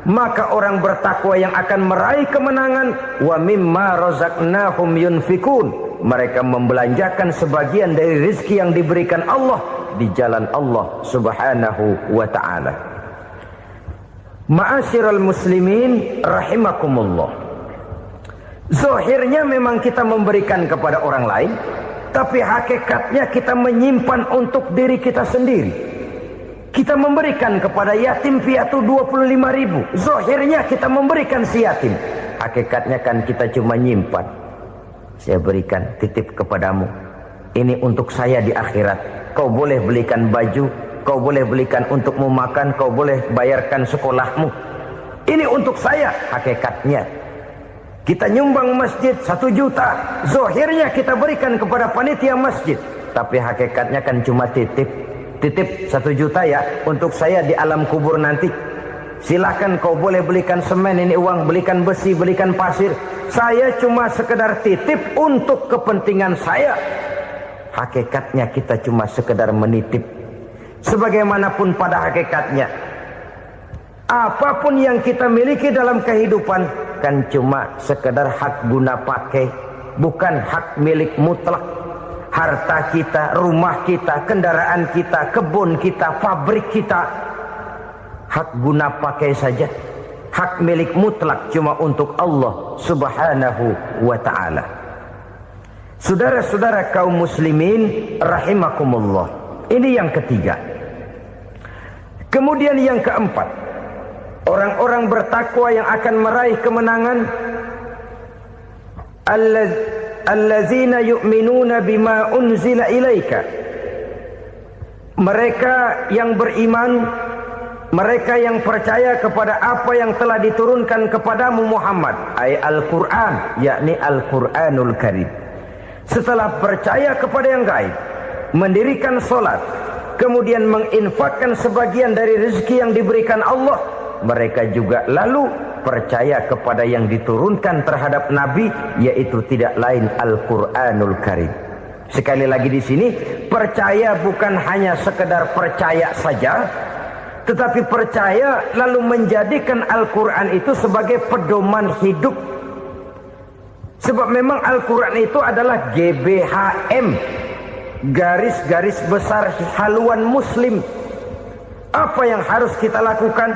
Maka orang bertakwa yang akan meraih kemenangan, wa mimma razaqnahum yunfikun, mereka membelanjakan sebagian dari rezeki yang diberikan Allah di jalan Allah Subhanahu wa ta'ala. Ma'asyiral muslimin rahimakumullah. Zahirnya memang kita memberikan kepada orang lain, tapi hakikatnya kita menyimpan untuk diri kita sendiri. Kita memberikan kepada yatim piatu 25.000. Zahirnya kita memberikan si yatim. Hakikatnya kan kita cuma nyimpan. Saya berikan, titip kepadamu. Ini untuk saya di akhirat. Kau boleh belikan baju, kau boleh belikan untukmu makan, kau boleh bayarkan sekolahmu. Ini untuk saya. Hakikatnya kita nyumbang masjid 1 juta. Zahirnya kita berikan kepada panitia masjid. Tapi hakikatnya kan cuma titip. Titip 1 juta ya untuk saya di alam kubur nanti. Silahkan kau boleh belikan semen, ini uang, belikan besi, belikan pasir. Saya cuma sekedar titip untuk kepentingan saya. Hakikatnya kita cuma sekedar menitip. Sebagaimanapun pada hakikatnya, apapun yang kita miliki dalam kehidupan kan cuma sekedar hak guna pakai, bukan hak milik mutlak. Harta kita, rumah kita, kendaraan kita, kebun kita, pabrik kita, hak guna pakai saja. Hak milik mutlak cuma untuk Allah Subhanahu wa ta'ala. Saudara-saudara kaum muslimin rahimakumullah. Ini yang ketiga. Kemudian yang keempat, orang-orang bertakwa yang akan meraih kemenangan, allazina yu'minuna bima unzila ilaika. Mereka yang beriman, mereka yang percaya kepada apa yang telah diturunkan kepadamu Muhammad, ay Al-Quran, yakni Al-Quranul Karim. Setelah percaya kepada yang gaib, mendirikan solat, kemudian menginfakkan sebagian dari rezeki yang diberikan Allah, mereka juga lalu percaya kepada yang diturunkan terhadap Nabi, yaitu tidak lain Al-Quranul Karim. Sekali lagi di sini, percaya bukan hanya sekedar percaya saja, tetapi percaya lalu menjadikan Al-Quran itu sebagai pedoman hidup. Sebab memang Al-Quran itu adalah GBHM, garis-garis besar haluan muslim. Apa yang harus kita lakukan,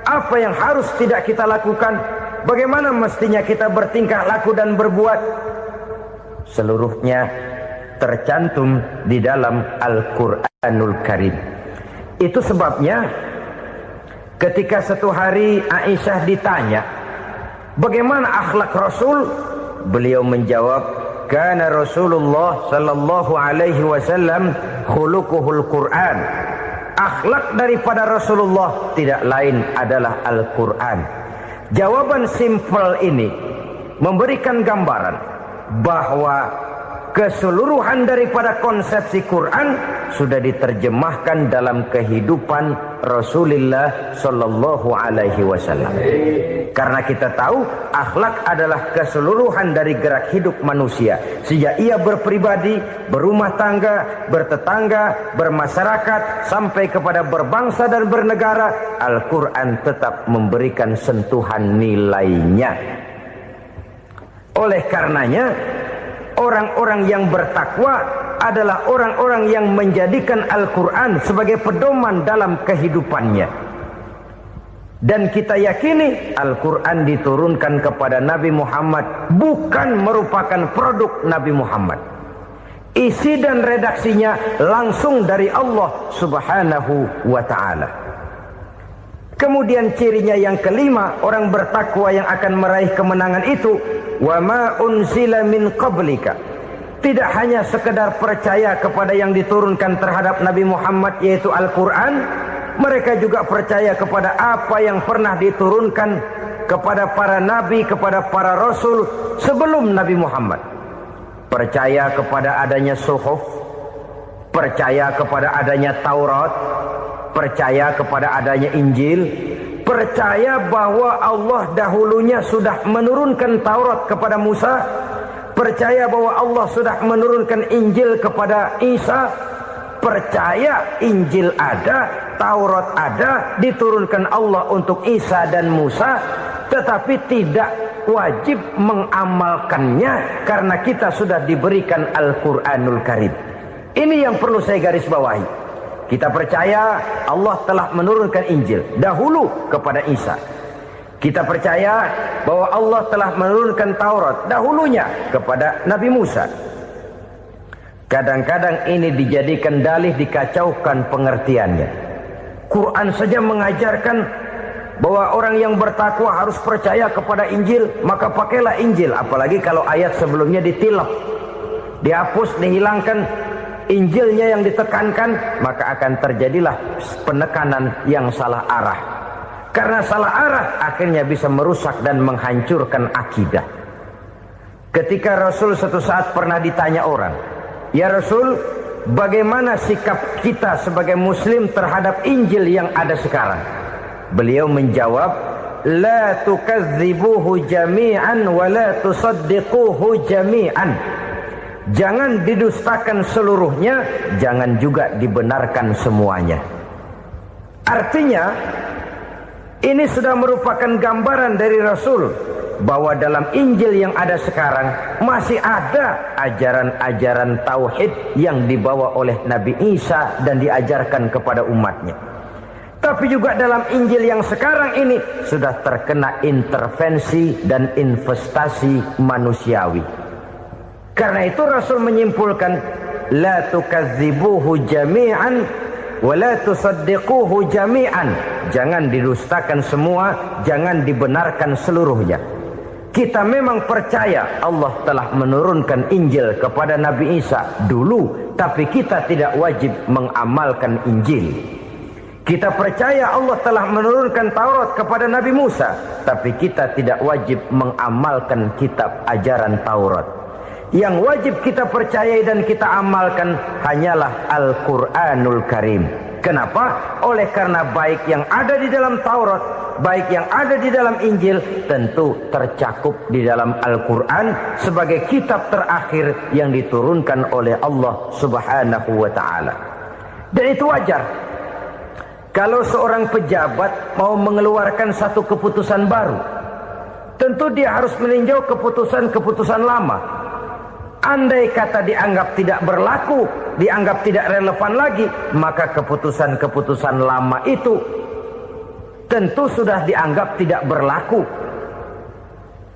apa yang harus tidak kita lakukan, bagaimana mestinya kita bertingkah laku dan berbuat, seluruhnya tercantum di dalam Al-Quranul Karim. Itu sebabnya ketika satu hari Aisyah ditanya bagaimana akhlak Rasul, beliau menjawab, kana Rasulullah sallallahu alaihi wasallam khuluquhul Quran. Akhlak daripada Rasulullah tidak lain adalah Al-Quran. Jawaban simpel ini memberikan gambaran bahwa keseluruhan daripada konsepsi Quran sudah diterjemahkan dalam kehidupan Rasulullah sallallahu alaihi wasallam. Karena kita tahu akhlak adalah keseluruhan dari gerak hidup manusia. Sejak ia berpribadi, berumah tangga, bertetangga, bermasyarakat, sampai kepada berbangsa dan bernegara, Al-Quran tetap memberikan sentuhan nilainya. Oleh karenanya, orang-orang yang bertakwa adalah orang-orang yang menjadikan Al-Quran sebagai pedoman dalam kehidupannya. Dan kita yakini Al-Quran diturunkan kepada Nabi Muhammad bukan merupakan produk Nabi Muhammad. Isi dan redaksinya langsung dari Allah Subhanahu wa ta'ala. Kemudian cirinya yang kelima, orang bertakwa yang akan meraih kemenangan itu, wa ma unzila min qablika. Tidak hanya sekedar percaya kepada yang diturunkan terhadap Nabi Muhammad yaitu Al-Quran, mereka juga percaya kepada apa yang pernah diturunkan kepada para nabi, kepada para rasul sebelum Nabi Muhammad. Percaya kepada adanya suhuf, percaya kepada adanya Taurat, percaya kepada adanya Injil, percaya bahwa Allah dahulunya sudah menurunkan Taurat kepada Musa, percaya bahwa Allah sudah menurunkan Injil kepada Isa, percaya Injil ada, Taurat ada, diturunkan Allah untuk Isa dan Musa, tetapi tidak wajib mengamalkannya karena kita sudah diberikan Al-Quranul Karim. Ini yang perlu saya garis bawahi. Kita percaya Allah telah menurunkan Injil dahulu kepada Isa. Kita percaya bahwa Allah telah menurunkan Taurat dahulunya kepada Nabi Musa. Kadang-kadang ini dijadikan dalih, dikacaukan pengertiannya. Quran saja mengajarkan bahwa orang yang bertakwa harus percaya kepada Injil, maka pakailah Injil. Apalagi kalau ayat sebelumnya ditilap, dihapus, dihilangkan, Injilnya yang ditekankan, maka akan terjadilah penekanan yang salah arah. Karena salah arah akhirnya bisa merusak dan menghancurkan akidah. Ketika Rasul suatu saat pernah ditanya orang, "Ya Rasul, bagaimana sikap kita sebagai muslim terhadap Injil yang ada sekarang?" Beliau menjawab, "La tukadzibuhu jami'an wa la tusaddiquhu jami'an." Jangan didustakan seluruhnya, jangan juga dibenarkan semuanya. Artinya, ini sudah merupakan gambaran dari Rasul bahwa dalam Injil yang ada sekarang masih ada ajaran-ajaran tauhid yang dibawa oleh Nabi Isa dan diajarkan kepada umatnya. Tapi juga dalam Injil yang sekarang ini sudah terkena intervensi dan investasi manusiawi. Karena itu Rasul menyimpulkan, la tukadzibuhu jami'an wa la tusaddiquhu jami'an. Jangan didustakan semua, jangan dibenarkan seluruhnya. Kita memang percaya Allah telah menurunkan Injil kepada Nabi Isa dulu, tapi kita tidak wajib mengamalkan Injil. Kita percaya Allah telah menurunkan Taurat kepada Nabi Musa, tapi kita tidak wajib mengamalkan kitab ajaran Taurat. Yang wajib kita percayai dan kita amalkan hanyalah Al-Quranul Karim. Kenapa? Oleh karena baik yang ada di dalam Taurat, baik yang ada di dalam Injil, tentu tercakup di dalam Al-Quran sebagai kitab terakhir yang diturunkan oleh Allah Subhanahu wa ta'ala. Dan itu wajar. Kalau seorang pejabat mau mengeluarkan satu keputusan baru, tentu dia harus meninjau keputusan-keputusan lama. Andai kata dianggap tidak berlaku, dianggap tidak relevan lagi, maka keputusan-keputusan lama itu tentu sudah dianggap tidak berlaku.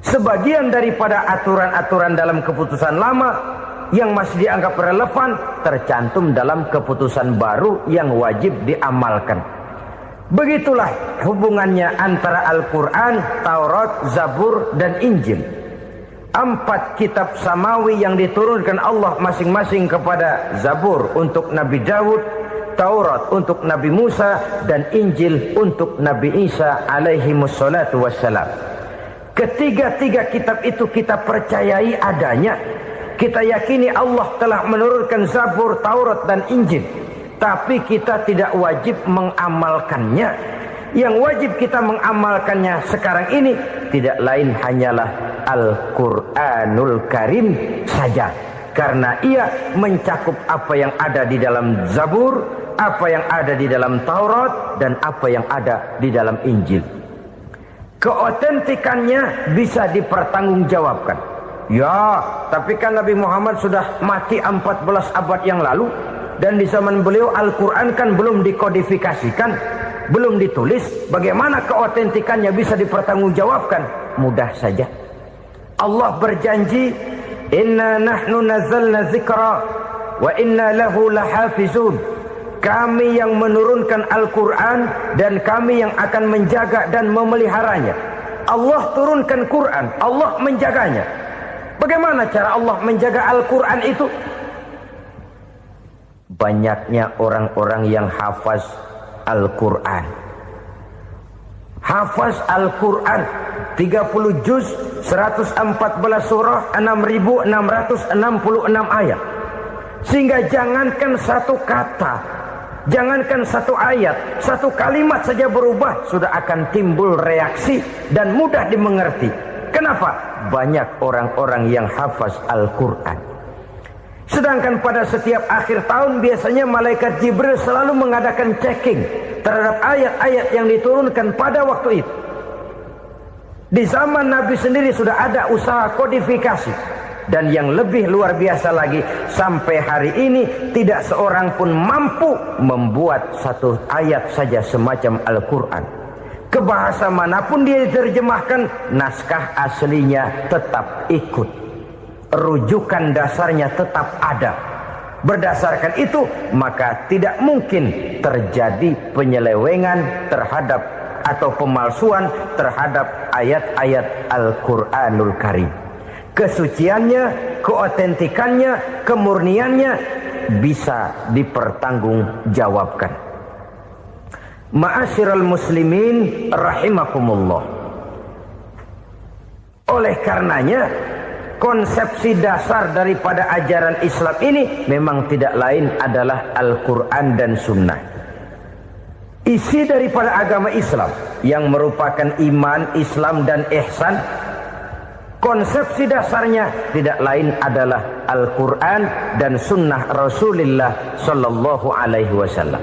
Sebagian daripada aturan-aturan dalam keputusan lama yang masih dianggap relevan tercantum dalam keputusan baru yang wajib diamalkan. Begitulah hubungannya antara Al-Quran, Taurat, Zabur, dan Injil. 4 kitab samawi yang diturunkan Allah masing-masing kepada Zabur untuk Nabi Daud, Taurat untuk Nabi Musa, dan Injil untuk Nabi Isa alaihi wassalatu wassalam. Ketiga-tiga kitab itu kita percayai adanya. Kita yakini Allah telah menurunkan Zabur, Taurat, dan Injil. Tapi kita tidak wajib mengamalkannya. Yang wajib kita mengamalkannya sekarang ini tidak lain hanyalah Al-Quranul Karim saja. Karena ia mencakup apa yang ada di dalam Zabur, apa yang ada di dalam Taurat, dan apa yang ada di dalam Injil. Keotentikannya bisa dipertanggungjawabkan. Ya, tapi kan Nabi Muhammad sudah mati 14 abad yang lalu, dan di zaman beliau Al-Quran kan belum dikodifikasikan, belum ditulis. Bagaimana keotentikannya bisa dipertanggungjawabkan? Mudah saja. Allah berjanji, inna nahnu nazzalna dzikra wa inna lahu lahafizun. Kami yang menurunkan Al-Quran dan kami yang akan menjaga dan memeliharanya. Allah turunkan Quran, Allah menjaganya. Bagaimana cara Allah menjaga Al-Quran itu? Banyaknya orang-orang yang hafaz Al-Quran. Hafaz Al-Quran 30 juz, 114 surah, 6.666 ayat. Sehingga jangankan satu kata, jangankan satu ayat, satu kalimat saja berubah, sudah akan timbul reaksi dan mudah dimengerti. Kenapa? Banyak orang-orang yang hafaz Al-Quran. Sedangkan pada setiap akhir tahun biasanya malaikat Jibril selalu mengadakan checking terhadap ayat-ayat yang diturunkan pada waktu itu. Di zaman Nabi sendiri sudah ada usaha kodifikasi. Dan yang lebih luar biasa lagi, sampai hari ini tidak seorang pun mampu membuat satu ayat saja semacam Al-Quran. Ke bahasa manapun dia diterjemahkan, naskah aslinya tetap ikut. Rujukan dasarnya tetap ada. Berdasarkan itu, maka tidak mungkin terjadi penyelewengan terhadap atau pemalsuan terhadap ayat-ayat Al-Quranul Karim. Kesuciannya, keotentikannya, kemurniannya bisa dipertanggungjawabkan. Ma'asyiral muslimin rahimakumullah. Oleh karenanya, konsepsi dasar daripada ajaran Islam ini memang tidak lain adalah Al-Quran dan Sunnah. Isi daripada agama Islam yang merupakan iman, Islam dan ihsan, konsepsi dasarnya tidak lain adalah Al-Quran dan Sunnah Rasulullah Sallallahu Alaihi Wasallam.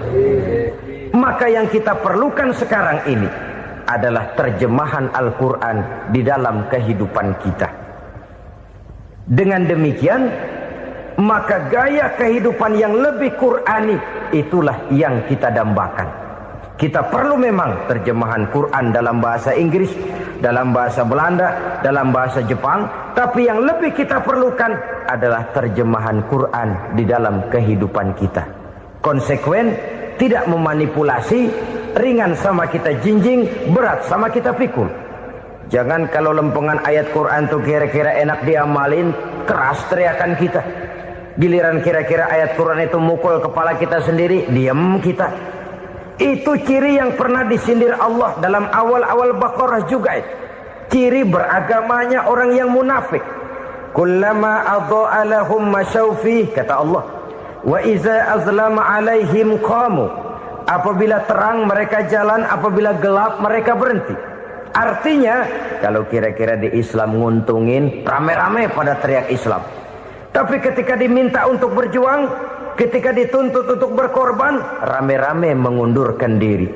Maka yang kita perlukan sekarang ini adalah terjemahan Al-Quran di dalam kehidupan kita. Dengan demikian, maka gaya kehidupan yang lebih Qurani itulah yang kita dambakan. Kita perlu memang terjemahan Quran dalam bahasa Inggris, dalam bahasa Belanda, dalam bahasa Jepang. Tapi yang lebih kita perlukan adalah terjemahan Quran di dalam kehidupan kita. Konsekuen, tidak memanipulasi, ringan sama kita jinjing, berat sama kita pikul. Jangan kalau lempengan ayat Quran tuh kira-kira enak diamalin, keras teriakan kita. Giliran kira-kira ayat Quran itu mukul kepala kita sendiri, diam kita. Itu ciri yang pernah disindir Allah dalam awal-awal Baqarah juga itu. Ciri beragamanya orang yang munafik. Kullama adha'a lahum masyawfih, kata Allah. Wa iza azlama alaihim qamu. Apabila terang mereka jalan, apabila gelap mereka berhenti. Artinya, kalau kira-kira di Islam nguntungin, rame-rame pada teriak Islam. Tapi ketika diminta untuk berjuang, ketika dituntut untuk berkorban, rame-rame mengundurkan diri.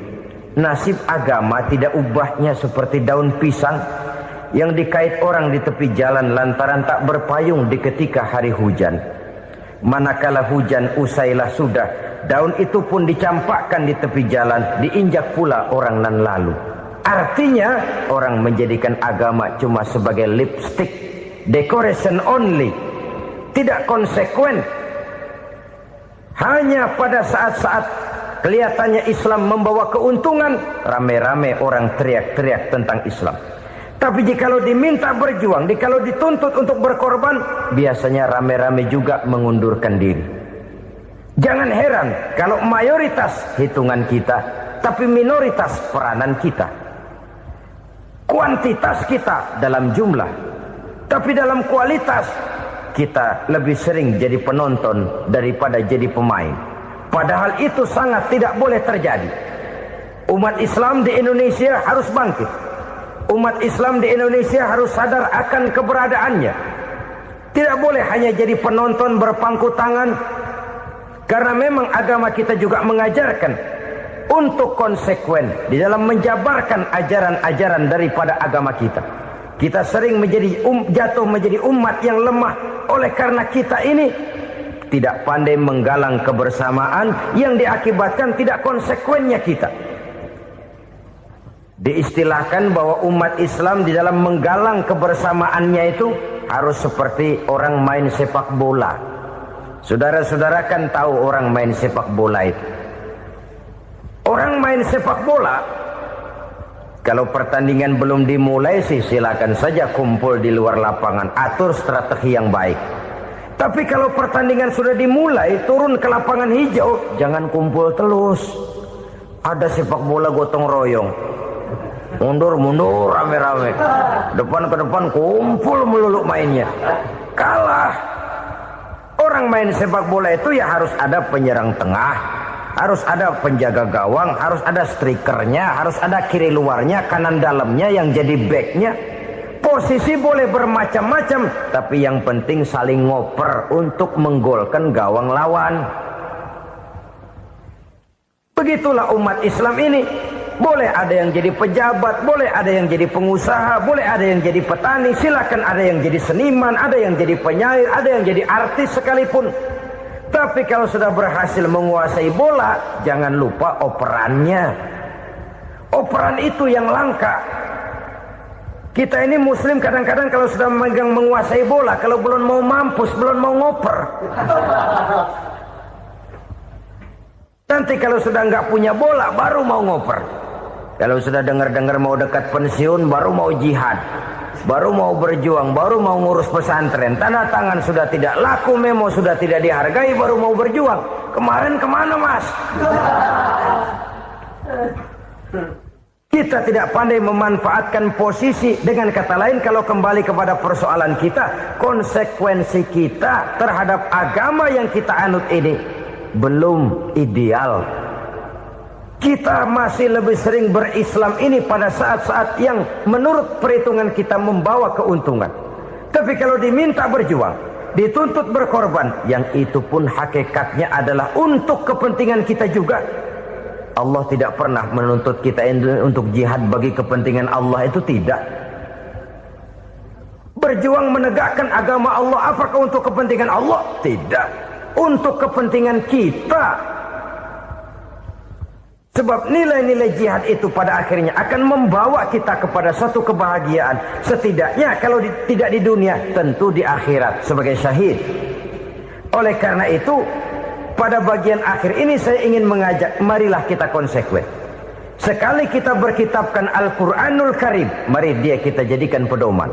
Nasib agama tidak ubahnya seperti daun pisang yang dikait orang di tepi jalan lantaran tak berpayung di ketika hari hujan. Manakala hujan usailah sudah, daun itu pun dicampakkan di tepi jalan, diinjak pula orang nan lalu. Artinya, orang menjadikan agama cuma sebagai lipstick, decoration only, tidak konsekuen. Hanya pada saat-saat kelihatannya Islam membawa keuntungan, rame-rame orang teriak-teriak tentang Islam. Tapi jikalau diminta berjuang, jikalau dituntut untuk berkorban, biasanya rame-rame juga mengundurkan diri. Jangan heran kalau mayoritas hitungan kita, tapi minoritas peranan kita. Kuantitas kita dalam jumlah, tapi dalam kualitas kita lebih sering jadi penonton daripada jadi pemain. Padahal itu sangat tidak boleh terjadi. Umat Islam di Indonesia harus bangkit. Umat Islam di Indonesia harus sadar akan keberadaannya. Tidak boleh hanya jadi penonton berpangku tangan. Karena memang agama kita juga mengajarkan untuk konsekuen di dalam menjabarkan ajaran-ajaran daripada agama kita. Kita sering jatuh menjadi umat yang lemah oleh karena kita ini tidak pandai menggalang kebersamaan yang diakibatkan tidak konsekuennya kita. Diistilahkan bahwa umat Islam di dalam menggalang kebersamaannya itu harus seperti orang main sepak bola. Saudara-saudara kan tahu orang main sepak bola itu. Orang main sepak bola, kalau pertandingan belum dimulai sih silakan saja kumpul di luar lapangan, atur strategi yang baik. Tapi kalau pertandingan sudah dimulai, turun ke lapangan hijau, jangan kumpul terus. Ada sepak bola gotong royong, mundur-mundur rame-rame, depan ke depan kumpul melulu mainnya. Kalah. Orang main sepak bola itu ya harus ada penyerang tengah, harus ada penjaga gawang, harus ada strikernya, harus ada kiri luarnya, kanan dalamnya yang jadi backnya. Posisi boleh bermacam-macam, tapi yang penting saling ngoper untuk menggolkan gawang lawan. Begitulah umat Islam ini. Boleh ada yang jadi pejabat, boleh ada yang jadi pengusaha, boleh ada yang jadi petani, silakan ada yang jadi seniman, ada yang jadi penyair, ada yang jadi artis sekalipun. Tapi kalau sudah berhasil menguasai bola, jangan lupa operannya. Operan itu yang langka. Kita ini muslim kadang-kadang kalau sudah memegang menguasai bola, kalau belum mau mampus, belum mau ngoper. Nanti kalau sudah nggak punya bola, baru mau ngoper. Kalau sudah dengar-dengar mau dekat pensiun, baru mau jihad, baru mau berjuang, baru mau ngurus pesantren. Tanda tangan sudah tidak laku, memo sudah tidak dihargai, baru mau berjuang. Kemarin kemana mas? Kita tidak pandai memanfaatkan posisi. Dengan kata lain, kalau kembali kepada persoalan kita, konsekuensi kita terhadap agama yang kita anut ini belum ideal. Kita masih lebih sering berislam ini pada saat-saat yang menurut perhitungan kita membawa keuntungan. Tapi kalau diminta berjuang, dituntut berkorban, yang itu pun hakikatnya adalah untuk kepentingan kita juga. Allah tidak pernah menuntut kita untuk jihad bagi kepentingan Allah, itu tidak. Berjuang menegakkan agama Allah, apakah untuk kepentingan Allah? Tidak. Untuk kepentingan kita. Sebab nilai-nilai jihad itu pada akhirnya akan membawa kita kepada suatu kebahagiaan. Setidaknya kalau tidak di dunia, tentu di akhirat sebagai syahid. Oleh karena itu, pada bagian akhir ini saya ingin mengajak, marilah kita konsekuen. Sekali kita berkitabkan Al-Quranul Karim, mari dia kita jadikan pedoman.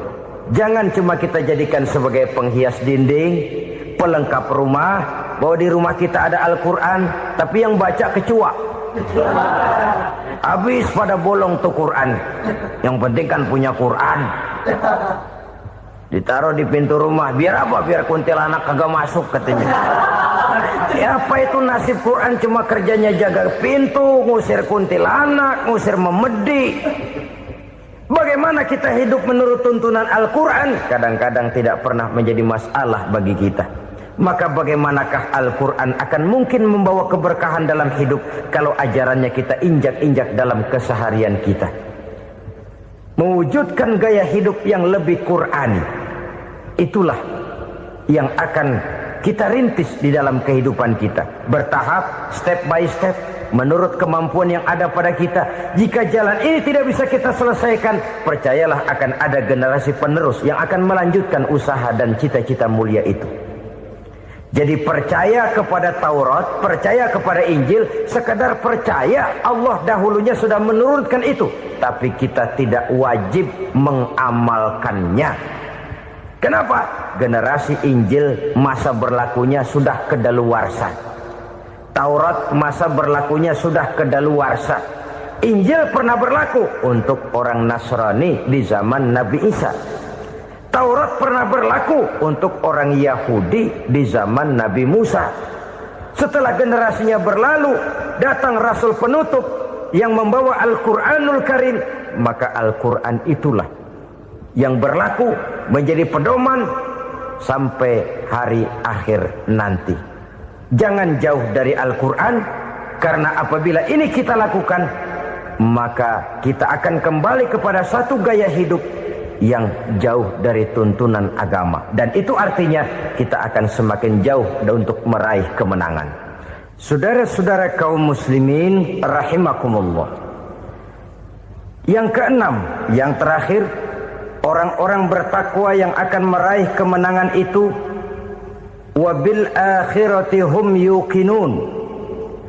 Jangan cuma kita jadikan sebagai penghias dinding, pelengkap rumah, bahwa di rumah kita ada Al-Quran, tapi yang baca kecoa. Habis pada bolong tuh Quran. Yang penting kan punya Quran. Ditaruh di pintu rumah. Biar apa? Biar kuntilanak kagak masuk katanya. Ya apa itu nasib Quran? Cuma kerjanya jaga pintu, ngusir kuntilanak, ngusir memedi. Bagaimana kita hidup menurut tuntunan Al-Quran? Kadang-kadang tidak pernah menjadi masalah bagi kita. Maka bagaimanakah Al-Quran akan mungkin membawa keberkahan dalam hidup kalau ajarannya kita injak-injak dalam keseharian kita? Mewujudkan gaya hidup yang lebih Qur'ani, itulah yang akan kita rintis di dalam kehidupan kita. Bertahap, step by step, menurut kemampuan yang ada pada kita. Jika jalan ini tidak bisa kita selesaikan, percayalah akan ada generasi penerus yang akan melanjutkan usaha dan cita-cita mulia itu. Jadi percaya kepada Taurat, percaya kepada Injil, sekedar percaya Allah dahulunya sudah menurunkan itu. Tapi kita tidak wajib mengamalkannya. Kenapa? Generasi Injil masa berlakunya sudah kedaluarsa. Taurat masa berlakunya sudah kedaluarsa. Injil pernah berlaku untuk orang Nasrani di zaman Nabi Isa. Taurat pernah berlaku untuk orang Yahudi di zaman Nabi Musa. Setelah generasinya berlalu, datang Rasul penutup yang membawa Al-Quranul Karim, maka Al-Quran itulah yang berlaku menjadi pedoman sampai hari akhir nanti. Jangan jauh dari Al-Quran, karena apabila ini kita lakukan, maka kita akan kembali kepada satu gaya hidup yang jauh dari tuntunan agama, dan itu artinya kita akan semakin jauh untuk meraih kemenangan. Saudara-saudara kaum muslimin rahimakumullah. Yang keenam, yang terakhir, orang-orang bertakwa yang akan meraih kemenangan itu wabil akhirati hum yuqinun.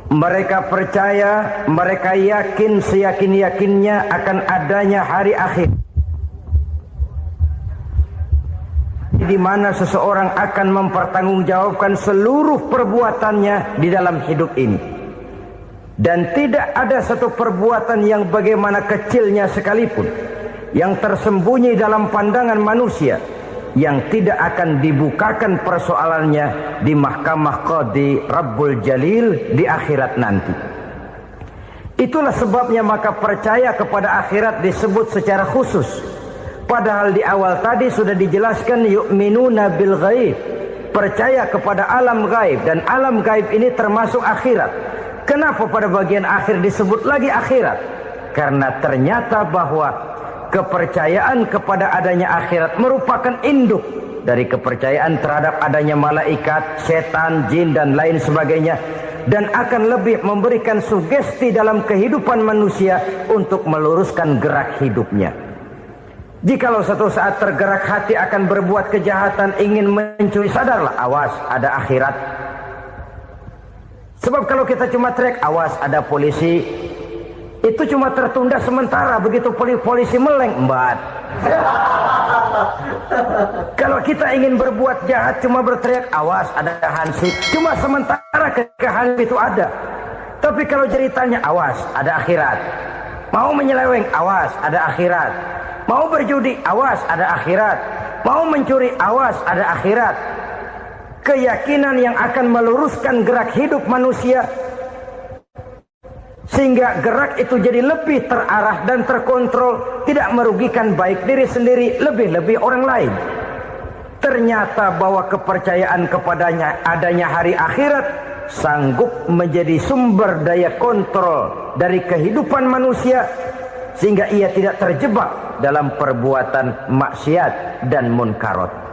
Mereka percaya, mereka yakin seyakin-yakinnya akan adanya hari akhir, di mana seseorang akan mempertanggungjawabkan seluruh perbuatannya di dalam hidup ini. Dan tidak ada satu perbuatan yang bagaimana kecilnya sekalipun, yang tersembunyi dalam pandangan manusia, yang tidak akan dibukakan persoalannya di mahkamah Qadi Rabbul Jalil di akhirat nanti. Itulah sebabnya maka percaya kepada akhirat disebut secara khusus. Padahal di awal tadi sudah dijelaskan yu'minuna bil ghaib, percaya kepada alam gaib, dan alam gaib ini termasuk akhirat. Kenapa pada bagian akhir disebut lagi akhirat? Karena ternyata bahwa kepercayaan kepada adanya akhirat merupakan induk dari kepercayaan terhadap adanya malaikat, setan, jin, dan lain sebagainya, dan akan lebih memberikan sugesti dalam kehidupan manusia untuk meluruskan gerak hidupnya. Jikalau satu saat tergerak hati akan berbuat kejahatan, ingin mencuri, sadarlah, awas, ada akhirat. Sebab kalau kita cuma teriak, awas, ada polisi, itu cuma tertunda sementara. Begitu polisi meleng, embat. Kalau kita ingin berbuat jahat, cuma berteriak, awas, ada hansip, cuma sementara kehansip itu ada. Tapi kalau ceritanya, awas, ada akhirat. Mau menyeleweng, awas, ada akhirat. Mau berjudi, awas, ada akhirat. Mau mencuri, awas, ada akhirat. Keyakinan yang akan meluruskan gerak hidup manusia, sehingga gerak itu jadi lebih terarah dan terkontrol, tidak merugikan baik diri sendiri, lebih-lebih orang lain. Ternyata bahwa kepercayaan kepadanya adanya hari akhirat sanggup menjadi sumber daya kontrol dari kehidupan manusia, sehingga ia tidak terjebak dalam perbuatan maksiat dan munkarat.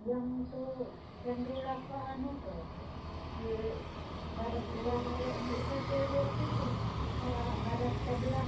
yang itu yang di lapangan itu ada pulang itu ada sebelah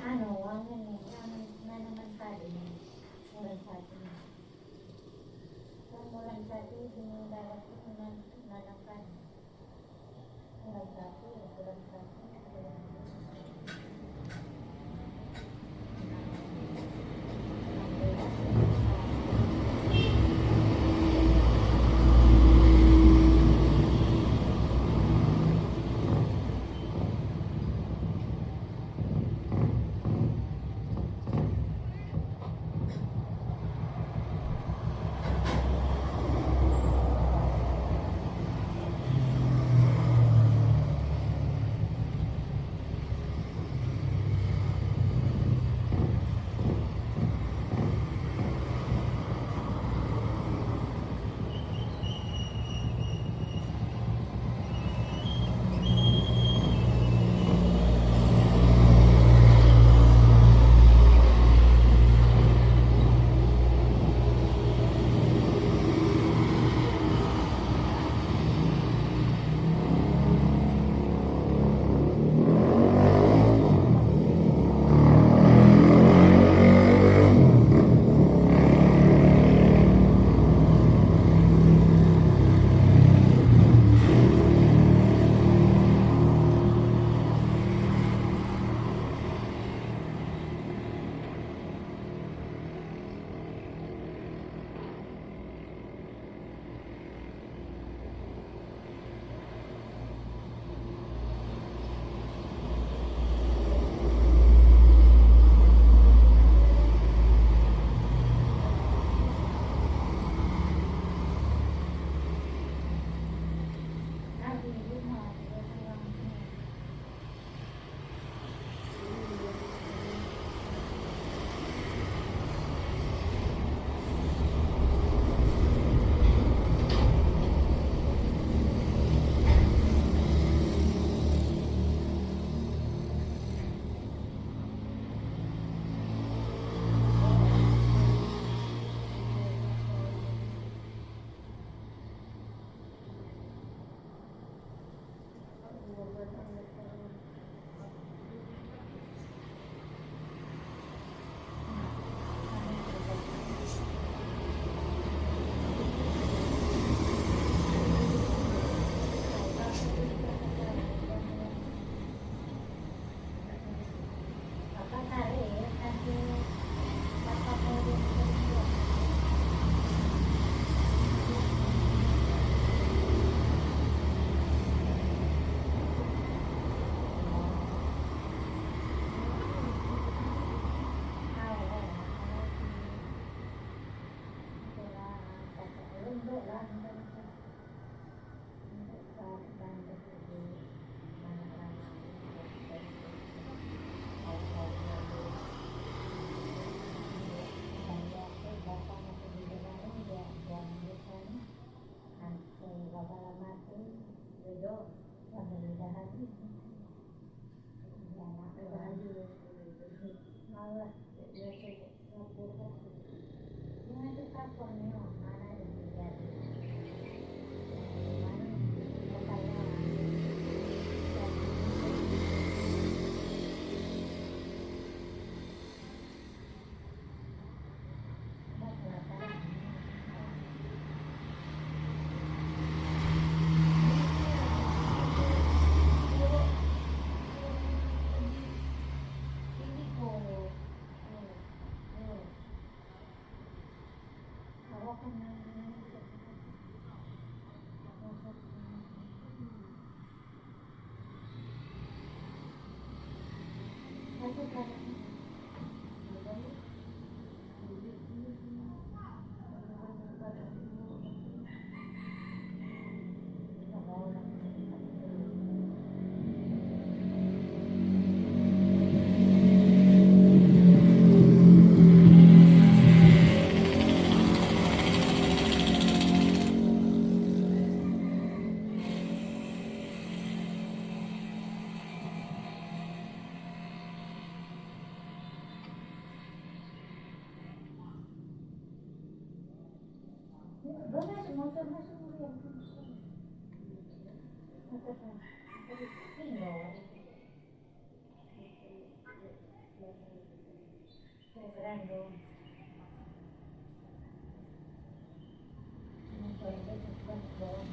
Anu, wangan nih, nanaman padi, bulan satu. Bulan satu di darat itu nanam padi. Bulan satu, bulan satu, bulan Bandung. Ini poinnya bukan Bandung.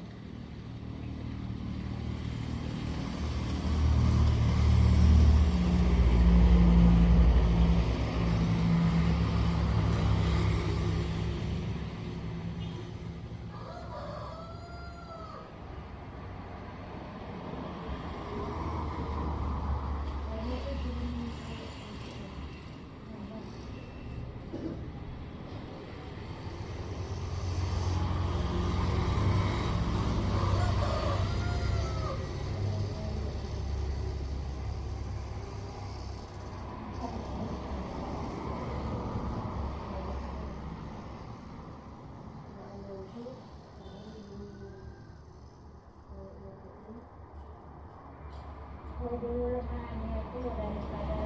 Dulu lemaknya itu daripada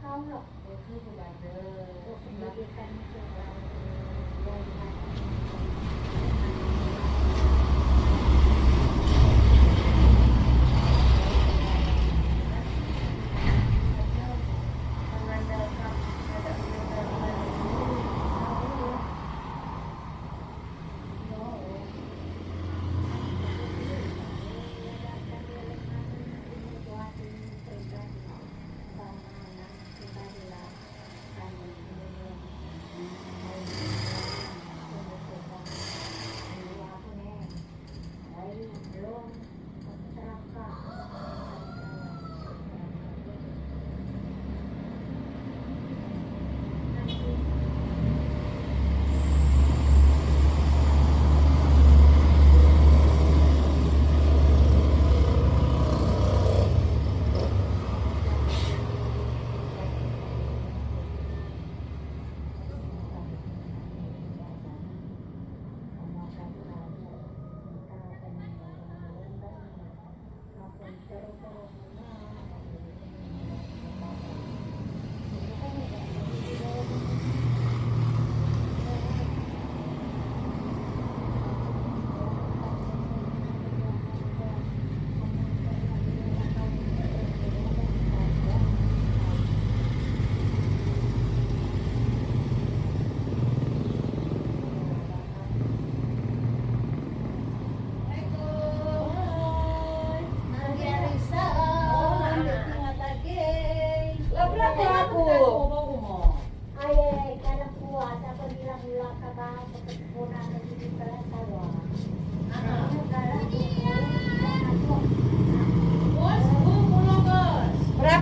không được pendidikan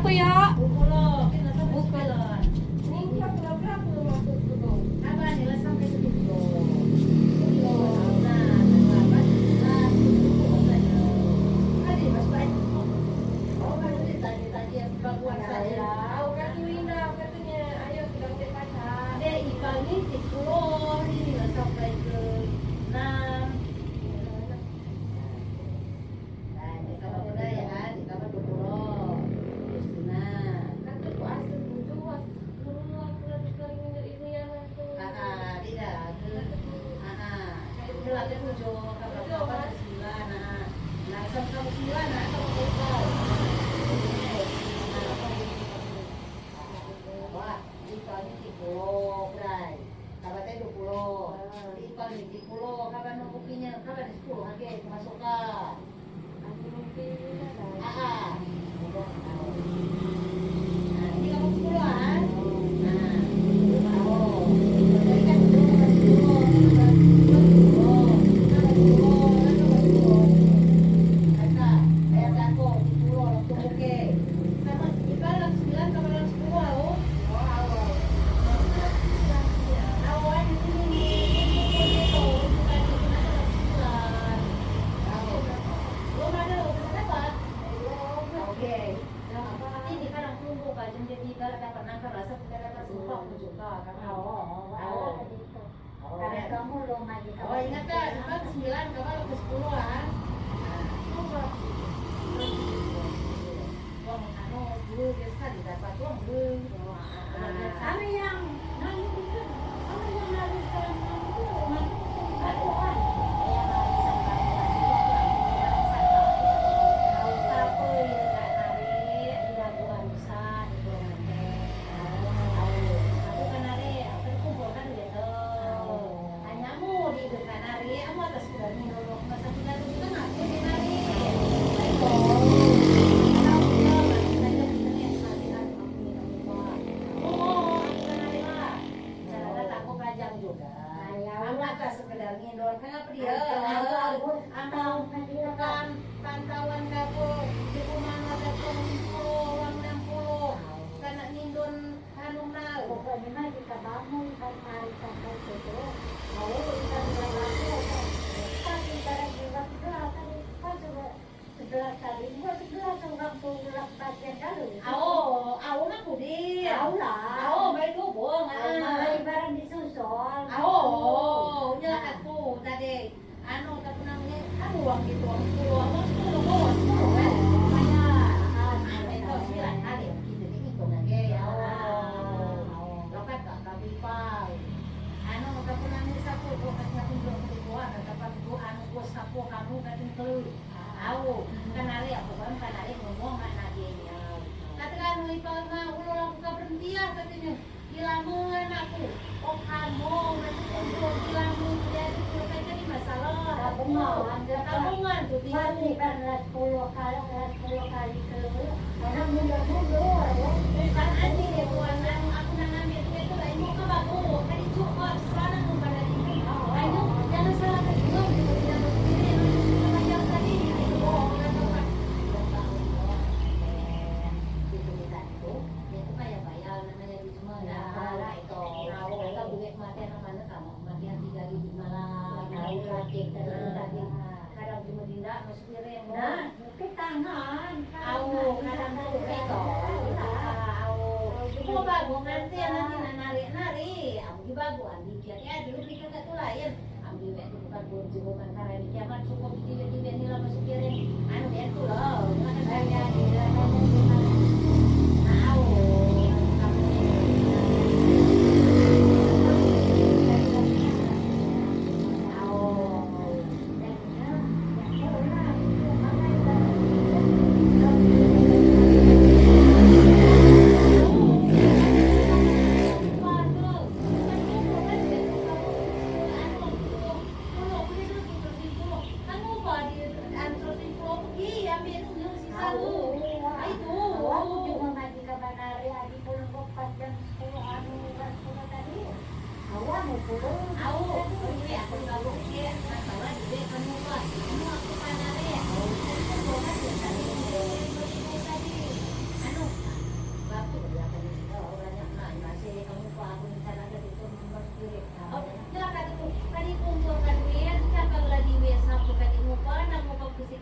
berapa ya? 20 kita sampai Bukan. 9. Ini kan berapa masuk ke dong? Apa nih lah sampai 10. Nah, berapa? Nah, 10 saja. Tadi Mas Pak. Oh, kan tadi yang baguan saja. Tahu kan Winda katanya, ayo kita cek pacar. Ada Iqbal ni 10 ini lah sampai ke 6. Nah, ini kalau udah ya kan, kalau 20. Terus nah. Kan tuh asal tujuh, dulu aku lagi sering ini yang itu. Tidak. Itu lagi 7, kapan 9. Nah, sampai 9 nah kalau Iqbal. Wah, Iqbal ni 30, Bray. Kapan 20. Iqbal ni 30, kapan mau bukinya? Kapan 10, oke, masukkan. Aku mungkin Ini kamu 10 kan? Jadi kan 10.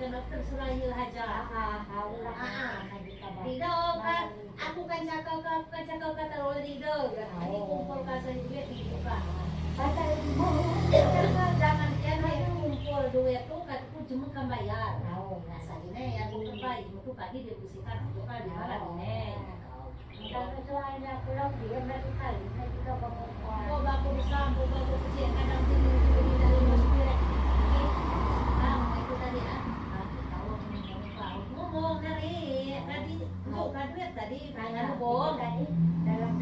kena terserah ya haja. Rido kan, aku kan cakap kata lo Rido. Ini kumpul kasih duit itu kan. Jangan kumpul duit tuh kataku cuma kan bayar. Nah saatnya ya aku bayar, itu kaki depositkan untuk kali ini. Kau baku besar, kau baku kecil, kadang tinggi di dalam spirit. Itu tadi ngomong hari tadi untuk duit tadi pengen ngomong. Dalam